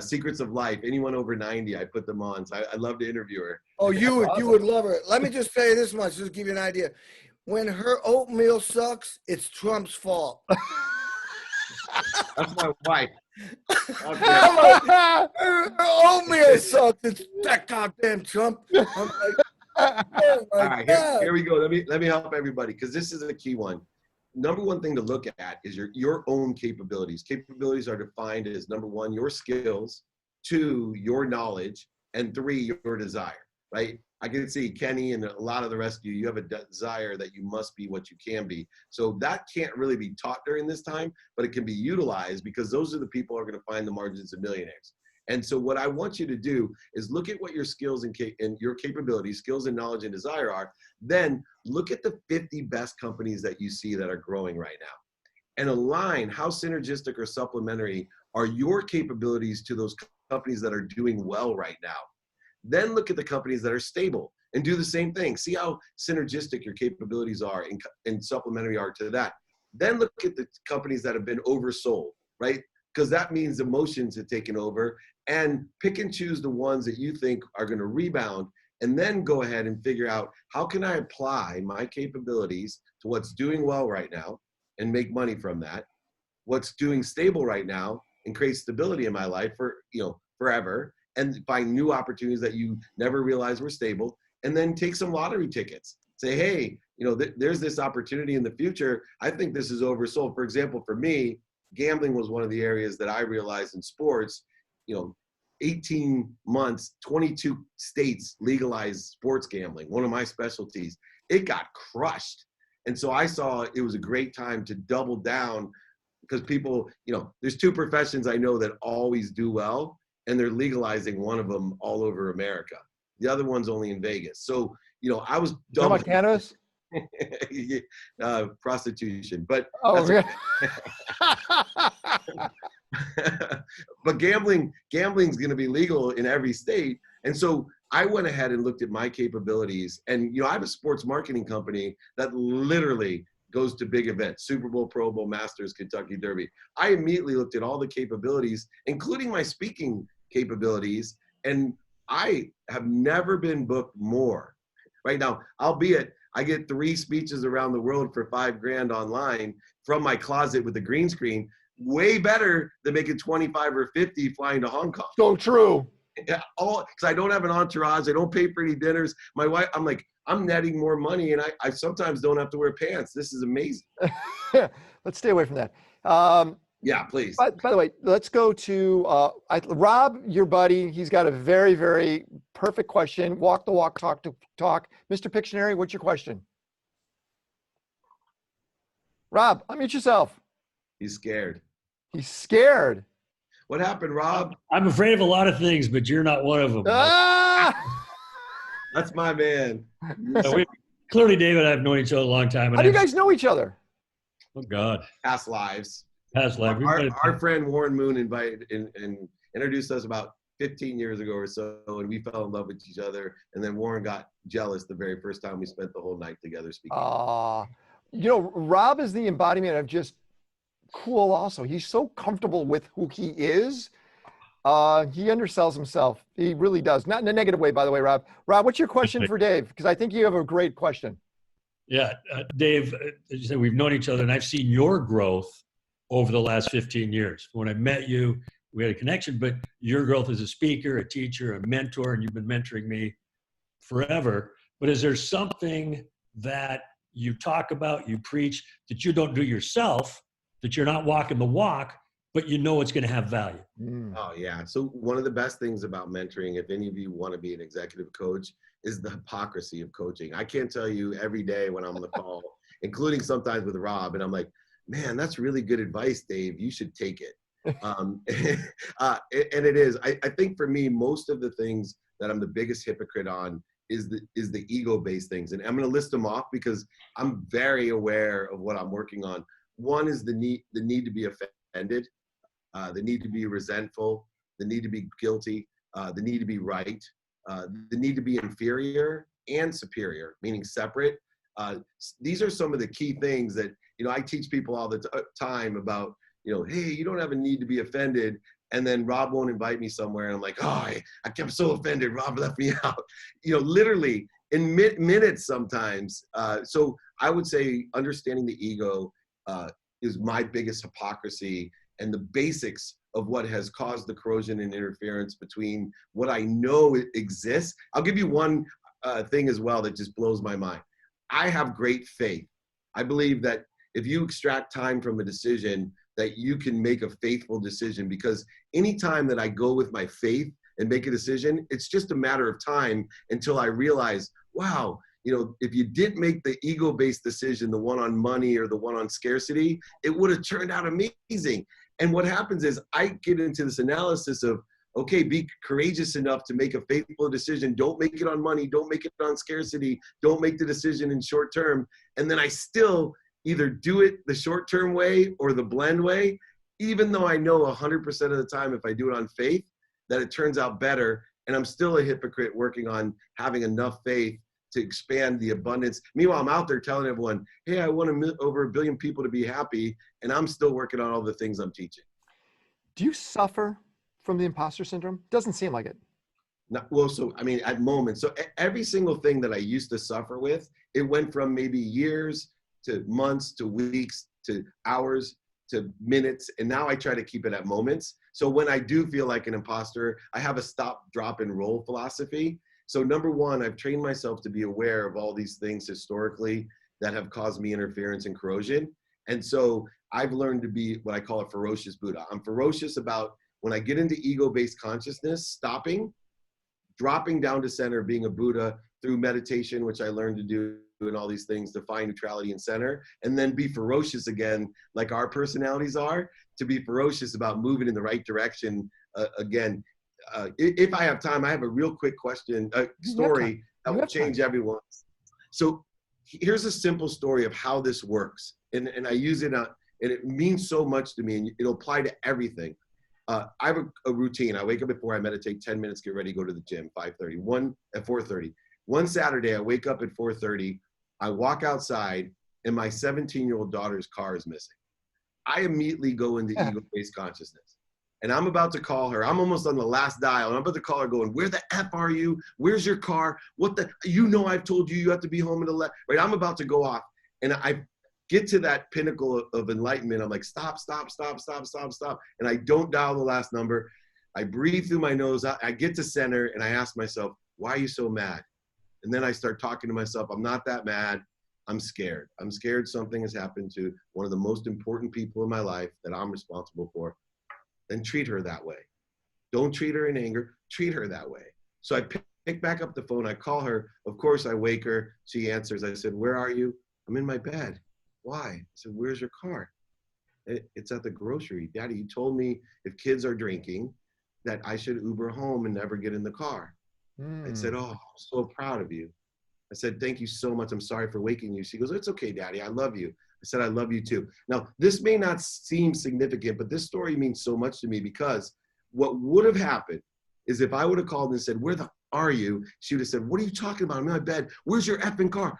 Secrets of Life. Anyone over 90, I put them on. So I'd love to interview her. Oh, you would love her. Let me just say this much, just to give you an idea. When her oatmeal sucks, it's Trump's fault. That's my wife. Her oatmeal sucks. It's that goddamn Trump. I'm like, oh my all right, here we go. Let me help everybody because this is a key one. Number one thing to look at is your own capabilities. Capabilities are defined as number one, your skills, two, your knowledge, and three, your desire, right? I can see Kenny and a lot of the rest of you have a desire that you must be what you can be. So that can't really be taught during this time, but it can be utilized because those are the people who are going to find the margins of millionaires. And so what I want you to do is look at what your skills and your capabilities, skills and knowledge and desire are. Then look at the 50 best companies that you see that are growing right now and align how synergistic or supplementary are your capabilities to those companies that are doing well right now. Then look at the companies that are stable. and do the same thing. See how synergistic your capabilities are and supplementary are to that. Then look at the companies that have been oversold, right? Because that means emotions have taken over, and pick and choose the ones that you think are going to rebound, and then go ahead and figure out how can I apply my capabilities to what's doing well right now and make money from that, what's doing stable right now and create stability in my life for, forever, and find new opportunities that you never realized were stable, and then take some lottery tickets. Say, hey, there's this opportunity in the future. I think this is oversold. For example, for me, gambling was one of the areas that I realized in sports, 18 months, 22 states legalized sports gambling, one of my specialties. It got crushed. And so I saw it was a great time to double down, because people, there's two professions I know that always do well, and they're legalizing one of them all over America. The other one's only in Vegas. So, I was Talking about cannabis? Prostitution, but oh, that's yeah. but gambling's going to be legal in every state. And so I went ahead and looked at my capabilities, and I have a sports marketing company that literally goes to big events: Super Bowl, Pro Bowl, Masters, Kentucky Derby. I immediately looked at all the capabilities, including my speaking capabilities, and I have never been booked more. Right now, albeit I get 3 speeches around the world for $5,000 online from my closet with a green screen, way better than making 25 or 50 flying to Hong Kong. So true. Yeah, all because I don't have an entourage. I don't pay for any dinners. My wife, I'm netting more money, and I sometimes don't have to wear pants. This is amazing. Let's stay away from that. Yeah, please. By the way, let's go to Rob, your buddy. He's got a very, very perfect question. Walk the walk, talk the talk. Mr. Pictionary, what's your question? Rob, unmute yourself. He's scared. He's scared. What happened, Rob? I'm afraid of a lot of things, but you're not one of them. Ah! That's my man. Clearly, David and I have known each other a long time. And How do you guys know each other? Oh, God. Past lives. Past life. Our friend Warren Moon invited and introduced us about 15 years ago or so, and we fell in love with each other. And then Warren got jealous the very first time we spent the whole night together speaking. Rob is the embodiment of just cool also. He's so comfortable with who he is. He undersells himself. He really does. Not in a negative way, by the way, Rob. Rob, what's your question for Dave? Because I think you have a great question. Yeah, Dave, as you said, we've known each other, and I've seen your growth over the last 15 years. When I met you, we had a connection, but your growth as a speaker, a teacher, a mentor, and you've been mentoring me forever. But is there something that you talk about, you preach, that you don't do yourself, that you're not walking the walk, but you know it's going to have value? Oh, yeah. So one of the best things about mentoring, if any of you want to be an executive coach, is the hypocrisy of coaching. I can't tell you every day when I'm on the call, including sometimes with Rob, and I'm like, man, that's really good advice, Dave. You should take it. And it is. I think for me, most of the things that I'm the biggest hypocrite on is the ego-based things. And I'm going to list them off because I'm very aware of what I'm working on. One is the need to be offended, the need to be resentful, the need to be guilty, the need to be right, the need to be inferior and superior, meaning separate. These are some of the key things that, I teach people all the time about, hey, you don't have a need to be offended. And then Rob won't invite me somewhere. And I'm like, oh, I kept so offended. Rob left me out, literally in minutes sometimes. So I would say understanding the ego is my biggest hypocrisy and the basics of what has caused the corrosion and interference between what I know exists. I'll give you one thing as well that just blows my mind. I have great faith. I believe that if you extract time from a decision, that you can make a faithful decision, because anytime that I go with my faith and make a decision, it's just a matter of time until I realize, wow, if you didn't make the ego-based decision, the one on money or the one on scarcity, it would have turned out amazing. And what happens is I get into this analysis of, okay, be courageous enough to make a faithful decision. Don't make it on money. Don't make it on scarcity. Don't make the decision in short term. And then I still either do it the short-term way or the blend way, even though I know 100% of the time if I do it on faith, that it turns out better. And I'm still a hypocrite working on having enough faith to expand the abundance. Meanwhile, I'm out there telling everyone, hey, I want over 1 billion people to be happy. And I'm still working on all the things I'm teaching. Do you suffer from the imposter syndrome? Doesn't seem like it. Not, well, so, I mean, at moments, so every single thing that I used to suffer with, it went from maybe years to months to weeks to hours to minutes. And now I try to keep it at moments. So when I do feel like an imposter, I have a stop, drop, and roll philosophy. So number one, I've trained myself to be aware of all these things historically that have caused me interference and corrosion. And so I've learned to be what I call a ferocious Buddha. I'm ferocious about when I get into ego-based consciousness, stopping, dropping down to center, being a Buddha through meditation, which I learned to do, and all these things to find neutrality and center, and then be ferocious again, like our personalities are, to be ferocious about moving in the right direction again. If I have time, I have a real quick question, story that will change everyone. So here's a simple story of how this works. And I use it, and it means so much to me, and it'll apply to everything. I have a routine. I wake up before I meditate, 10 minutes, get ready, go to the gym, 5:30, at 4:30. One Saturday, I wake up at 4:30, I walk outside, and my 17-year-old daughter's car is missing. I immediately go into ego-based consciousness. And I'm about to call her. I'm almost on the last dial. And I'm about to call her going, where the F are you? Where's your car? What the, you know, I've told you, you have to be home at 11. Right, I'm about to go off. And I get to that pinnacle of enlightenment. I'm like, stop, stop, stop, stop, stop, stop. And I don't dial the last number. I breathe through my nose. I get to center and I ask myself, why are you so mad? And then I start talking to myself. I'm not that mad. I'm scared. I'm scared something has happened to one of the most important people in my life that I'm responsible for. Then treat her that way. Don't treat her in anger. Treat her that way. So I pick back up the phone. I call her. Of course, I wake her. She answers. I said, where are you? I'm in my bed. Why? I said, where's your car? It's at the grocery. Daddy, you told me if kids are drinking that I should Uber home and never get in the car. I said, oh, I'm so proud of you. I said, thank you so much. I'm sorry for waking you. She goes, it's okay, Daddy. I love you. I said, I love you too. Now, this may not seem significant, but this story means so much to me because what would have happened is if I would have called and said, where the are you? She would have said, what are you talking about? I'm in my bed. Where's your effing car?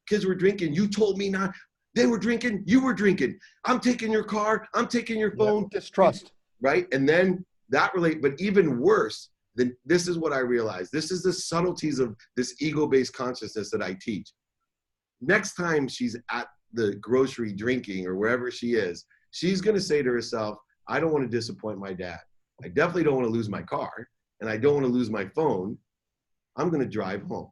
Kids were drinking. You told me not. They were drinking. You were drinking. I'm taking your car. I'm taking your phone. Distrust. Right? And then that but even worse, then this is what I realized. This is the subtleties of this ego-based consciousness that I teach. Next time she's at the grocery drinking or wherever she is, she's going to say to herself, I don't want to disappoint my dad. I definitely don't want to lose my car, and I don't want to lose my phone. I'm going to drive home.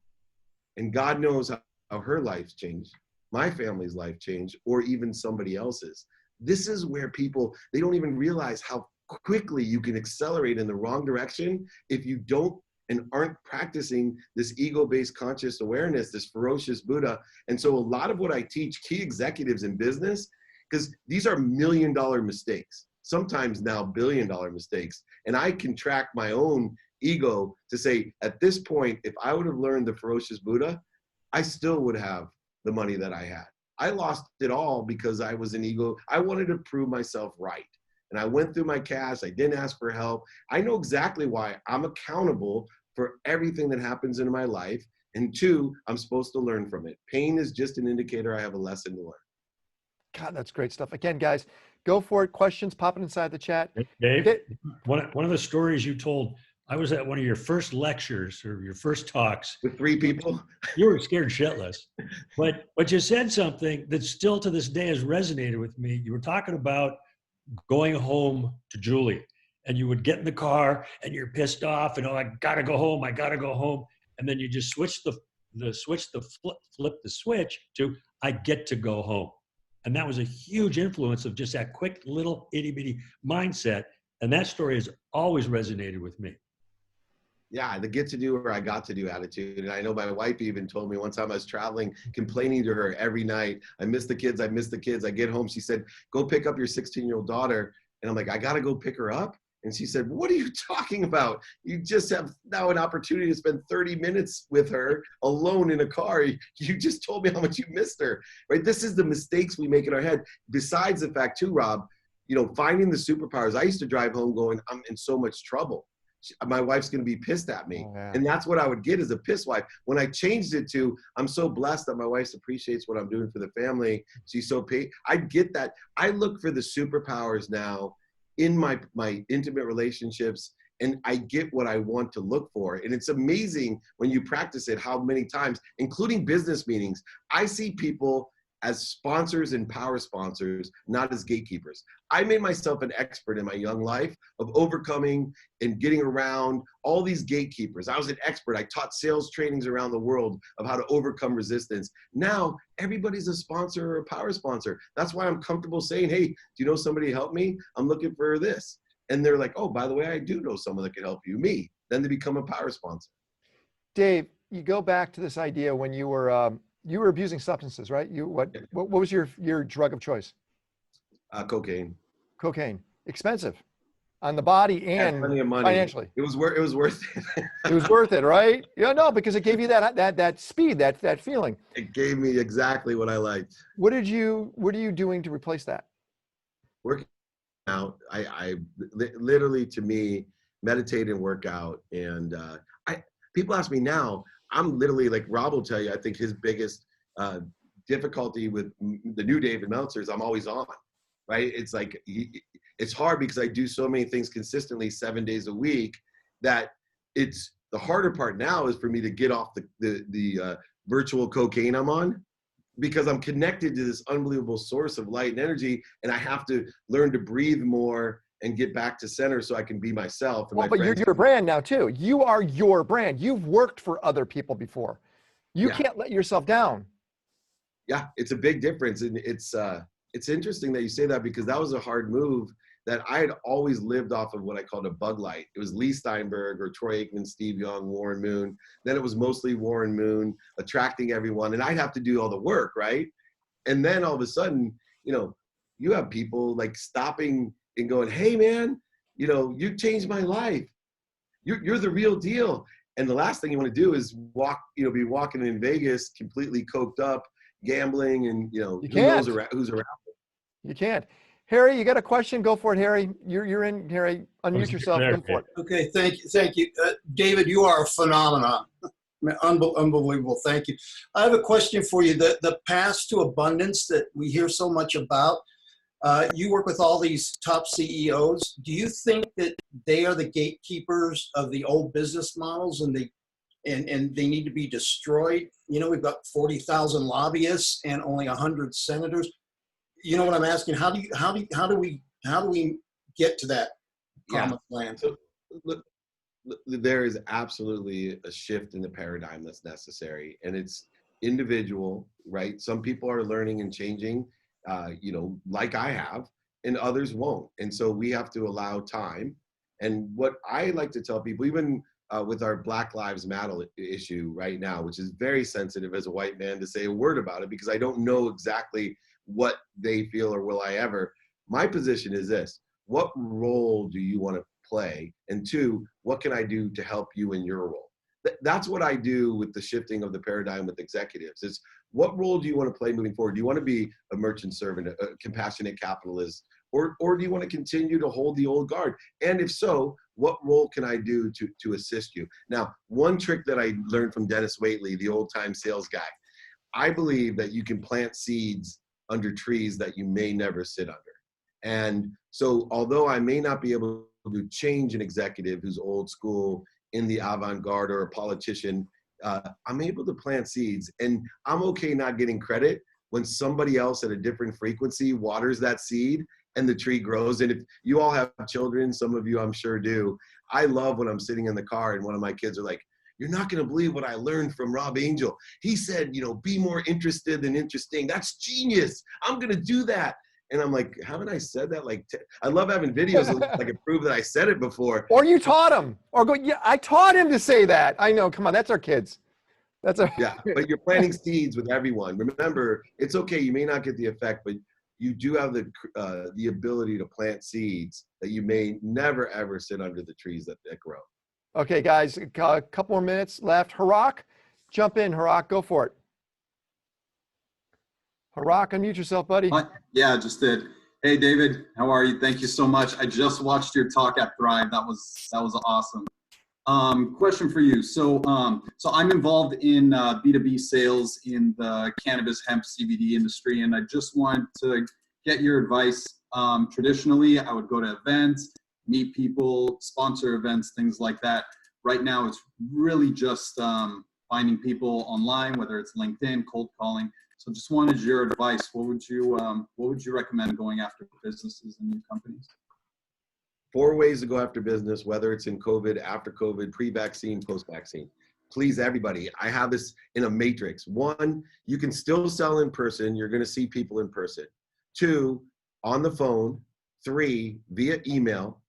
And God knows how her life's changed, my family's life changed, or even somebody else's. This is where people, they don't even realize how quickly you can accelerate in the wrong direction if you don't and aren't practicing this ego-based conscious awareness, this ferocious Buddha. And so a lot of what I teach key executives in business, because these are million-dollar mistakes, sometimes now billion-dollar mistakes. And I can track my own ego to say, at this point, if I would have learned the ferocious Buddha, I still would have the money that I had. I lost it all because I was an ego. I wanted to prove myself right. And I went through my cash. I didn't ask for help. I know exactly why I'm accountable for everything that happens in my life. And two, I'm supposed to learn from it. Pain is just an indicator I have a lesson to learn. God, that's great stuff. Again, guys, go for it. Questions, pop it inside the chat. Dave, Okay. one of the stories you told, I was at one of your first lectures or your first talks. With 3 people? You were scared shitless. But you said something that still to this day has resonated with me. You were talking about going home to Julie, and you would get in the car and you're pissed off and, oh, I gotta go home, I gotta go home. And then you just flip the switch to, I get to go home. And that was a huge influence of just that quick little itty bitty mindset. And that story has always resonated with me. Yeah, the get to do or I got to do attitude. And I know my wife even told me one time I was traveling, complaining to her every night, I miss the kids, I miss the kids. I get home, she said, go pick up your 16-year-old daughter. And I'm like, I gotta go pick her up? And she said, what are you talking about? You just have now an opportunity to spend 30 minutes with her alone in a car. You just told me how much you missed her, right? This is the mistakes we make in our head. Besides the fact too, Rob, you know, finding the superpowers. I used to drive home going, I'm in so much trouble. my wife's going to be pissed at me. Oh, yeah. And that's what I would get, as a piss wife. When I changed it to, I'm so blessed that my wife appreciates what I'm doing for the family. She's so paid. I get that. I look for the superpowers now in my intimate relationships, and I get what I want to look for. And it's amazing when you practice it, how many times, including business meetings, I see people as sponsors and power sponsors, not as gatekeepers. I made myself an expert in my young life of overcoming and getting around all these gatekeepers. I was an expert. I taught sales trainings around the world of how to overcome resistance. Now, everybody's a sponsor or a power sponsor. That's why I'm comfortable saying, hey, do you know somebody help me? I'm looking for this. And they're like, oh, by the way, I do know someone that can help you, me. Then they become a power sponsor. Dave, you go back to this idea when you were abusing substances, right? What was your drug of choice? Cocaine. Cocaine. Expensive on the body and plenty of money. Financially. It was worth it. It was worth it, right? Yeah, no, because it gave you that speed, that feeling. It gave me exactly what I liked. What are you doing to replace that? Working out. I literally, to me, meditate and work out. And people ask me now, I'm literally, like Rob will tell you, I think his biggest difficulty with the new David Meltzer is I'm always on, right? It's like, it's hard because I do so many things consistently 7 days a week that it's the harder part now is for me to get off the virtual cocaine I'm on, because I'm connected to this unbelievable source of light and energy, and I have to learn to breathe more and get back to center so I can be myself. And well, but you're your brand now too. You are your brand. You've worked for other people before. You can't let yourself down. Yeah, it's a big difference. And it's interesting that you say that, because that was a hard move that I had always lived off of what I called a bug light. It was Lee Steinberg or Troy Aikman, Steve Young, Warren Moon. Then it was mostly Warren Moon attracting everyone, and I'd have to do all the work, right? And then all of a sudden, you have people like stopping and going, hey man, you changed my life. You're the real deal. And the last thing you want to do is be walking in Vegas completely coked up, gambling, and who's around. You can't. Harry, you got a question? Go for it, Harry. You're in, Harry. Unmute yourself. Go for it. Okay, thank you. David, you are a phenomenon. Unbelievable. Thank you. I have a question for you. The path to abundance that we hear so much about, you work with all these top CEOs. Do you think that they are the gatekeepers of the old business models, and they need to be destroyed? We've got 40,000 lobbyists and only 100 senators. You know what I'm asking? How do we get to that promised land? So, look, there is absolutely a shift in the paradigm that's necessary, and it's individual, right? Some people are learning and changing, like I have, and others won't. And so we have to allow time. And what I like to tell people, even with our Black Lives Matter issue right now, which is very sensitive as a white man to say a word about it, because I don't know exactly what they feel or will I ever. My position is this: what role do you want to play? And two, what can I do to help you in your role? That's what I do with the shifting of the paradigm with executives. It's what role do you want to play moving forward? Do you want to be a merchant servant, a compassionate capitalist, or do you want to continue to hold the old guard? And if so, what role can I do to assist you? Now, one trick that I learned from Dennis Waitley, the old time sales guy, I believe that you can plant seeds under trees that you may never sit under. And so although I may not be able to change an executive who's old school in the avant-garde or a politician, I'm able to plant seeds, and I'm okay not getting credit when somebody else at a different frequency waters that seed and the tree grows. And if you all have children, some of you I'm sure do, I love when I'm sitting in the car and one of my kids are like, you're not going to believe what I learned from Rob Angel. He said, be more interested than interesting. That's genius. I'm going to do that. And I'm like, haven't I said that? I love having videos that can prove that I said it before. Or you taught him. Or go, yeah, I taught him to say that. I know. Come on, that's our kids. Yeah, but you're planting seeds with everyone. Remember, it's okay. You may not get the effect, but you do have the ability to plant seeds that you may never, ever sit under the trees that grow. Okay, guys, a couple more minutes left. Harak, jump in. Harak, go for it. Harak, unmute yourself, buddy. Yeah, I just did. Hey, David, how are you? Thank you so much. I just watched your talk at Thrive. That was awesome. Question for you. So I'm involved in B2B sales in the cannabis hemp CBD industry, and I just wanted to get your advice. Traditionally, I would go to events, meet people, sponsor events, things like that. Right now, it's really just finding people online, whether it's LinkedIn, cold calling. So just wanted your advice. What would you recommend going after businesses and new companies? 4 ways to go after business, whether it's in COVID, after COVID, pre-vaccine, post-vaccine. Please, everybody, I have this in a matrix. 1, you can still sell in person. You're going to see people in person. 2, on the phone. 3, via email.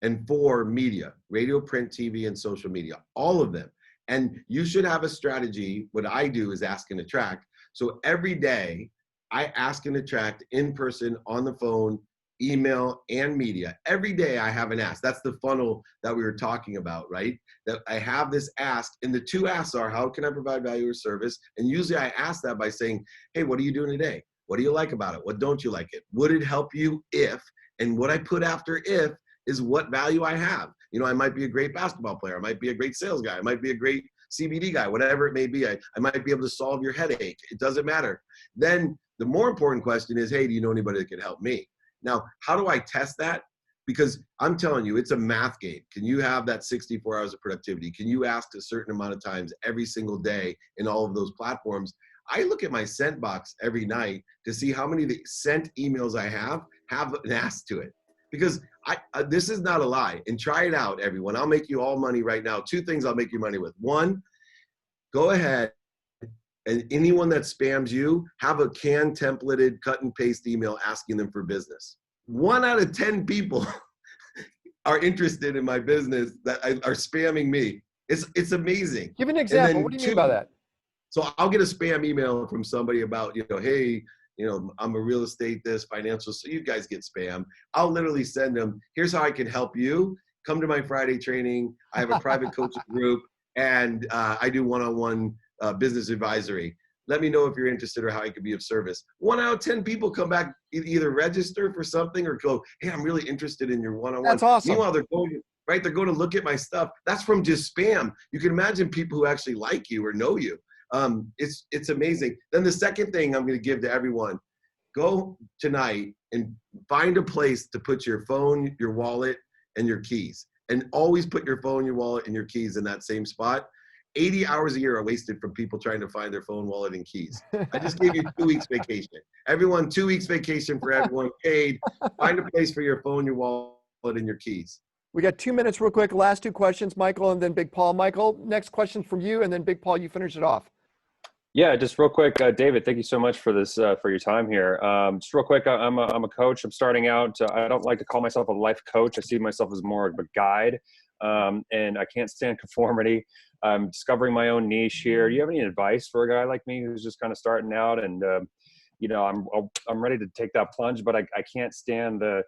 And 4, media, radio, print, TV, and social media, all of them. And you should have a strategy. What I do is ask and attract. So every day I ask and attract in person, on the phone, email, and media. Every day I have an ask. That's the funnel that we were talking about, right? That I have this ask, and the 2 asks are, how can I provide value or service? And usually I ask that by saying, hey, what are you doing today? What do you like about it? What don't you like it? Would it help you if? And what I put after if is what value I have. You know, I might be a great basketball player. I might be a great sales guy. I might be a great CBD guy, whatever it may be. I might be able to solve your headache. It doesn't matter. Then the more important question is, hey, do you know anybody that can help me? Now, how do I test that? Because I'm telling you, it's a math game. Can you have that 64 hours of productivity? Can you ask a certain amount of times every single day in all of those platforms? I look at my sent box every night to see how many of the sent emails I have an ask to it. Because this is not a lie. And try it out, everyone. I'll make you all money right now. 2 things I'll make you money with. 1, go ahead and anyone that spams you, have a canned templated cut and paste email asking them for business. 1 out of 10 people are interested in my business that are spamming me. It's amazing. Give an example. What do you mean by that? So I'll get a spam email from somebody about, hey, I'm a real estate, financial, so you guys get spam. I'll literally send them, here's how I can help you. Come to my Friday training. I have a private coaching group, and I do one-on-one business advisory. Let me know if you're interested or how I could be of service. 1 out of 10 people come back, either register for something or go, hey, I'm really interested in your one-on-one. That's awesome. Meanwhile, they're going to look at my stuff. That's from just spam. You can imagine people who actually like you or know you. It's amazing. Then the second thing I'm going to give to everyone, go tonight and find a place to put your phone, your wallet, and your keys. And always put your phone, your wallet, and your keys in that same spot. 80 hours a year are wasted from people trying to find their phone, wallet, and keys. I just gave you 2 weeks vacation. Everyone, 2 weeks vacation for everyone paid. Find a place for your phone, your wallet, and your keys. We got 2 minutes real quick. Last 2 questions, Michael, and then Big Paul. Michael, next question from you, and then Big Paul, you finish it off. Yeah, just real quick, David, thank you so much for this, for your time here. Just real quick, I'm a coach. I'm starting out. I don't like to call myself a life coach. I see myself as more of a guide, and I can't stand conformity. I'm discovering my own niche here. Do you have any advice for a guy like me who's just kind of starting out? And I'm ready to take that plunge, but I can't stand the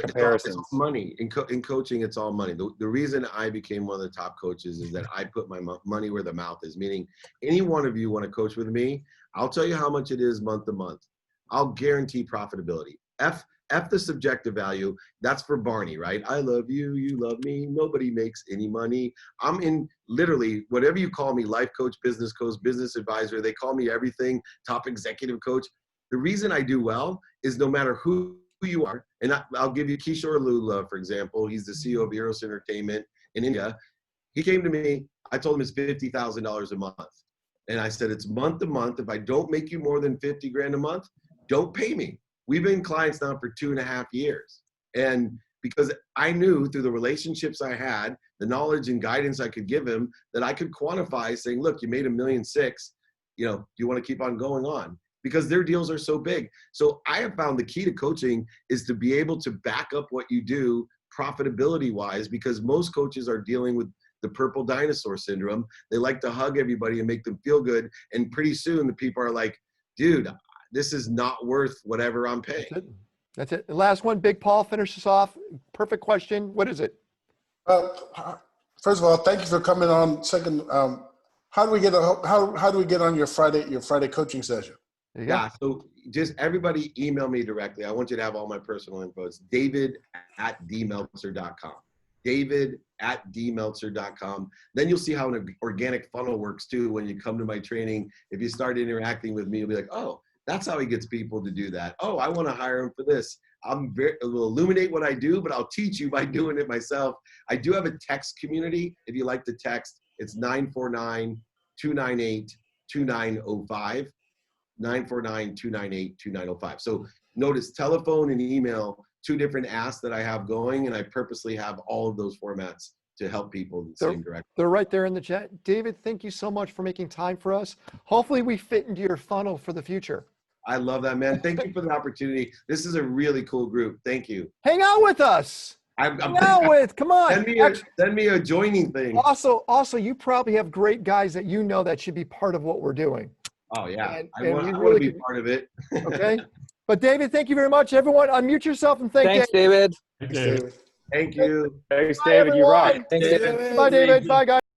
comparisons. It's all money. In coaching, it's all money. The reason I became one of the top coaches is that I put my money where the mouth is, meaning any one of you want to coach with me, I'll tell you how much it is month to month. I'll guarantee profitability. F the subjective value. That's for Barney, right? I love you, you love me. Nobody makes any money. I'm in literally whatever you call me, life coach, business advisor. They call me everything, top executive coach. The reason I do well is no matter who you are, and I'll give you Kishore Lula, for example. He's the CEO of Eros Entertainment in India. He came to me. I told him it's $50,000 a month. And I said, it's month to month. If I don't make you more than 50 grand a month, don't pay me. We've been clients now for 2.5 years. And because I knew through the relationships I had, the knowledge and guidance I could give him, that I could quantify saying, look, you made $1.6 million. Do you want to keep on going on? Because their deals are so big. So I have found the key to coaching is to be able to back up what you do profitability wise, because most coaches are dealing with the purple dinosaur syndrome. They like to hug everybody and make them feel good. And pretty soon the people are like, dude, this is not worth whatever I'm paying. That's it. The last one, Big Paul, finish this off. Perfect question. What is it? First of all, thank you for coming on. Second, how do we get on your Friday coaching session? There you go. Yeah, so just everybody email me directly. I want you to have all my personal info. It's david@dmeltzer.com. david@dmeltzer.com. Then you'll see how an organic funnel works too when you come to my training. If you start interacting with me, you'll be like, oh, that's how he gets people to do that. Oh, I want to hire him for this. Will illuminate what I do, but I'll teach you by doing it myself. I do have a text community. If you like to text, it's 949-298-2905. 949-298-2905. So notice telephone and email, two different asks that I have going, and I purposely have all of those formats to help people in the same direction. They're right there in the chat. David, thank you so much for making time for us. Hopefully we fit into your funnel for the future. I love that, man. Thank you for the opportunity. This is a really cool group. Thank you. Hang out with us. Come on. Send me a joining thing. Also, you probably have great guys that you know that should be part of what we're doing. Oh, yeah. And I want to be part of it. Okay. But David, thank you very much. Everyone, unmute yourself and Thanks, David. Thank you. Thanks, David. You rock. Thanks, David. Bye, David. Bye, guys.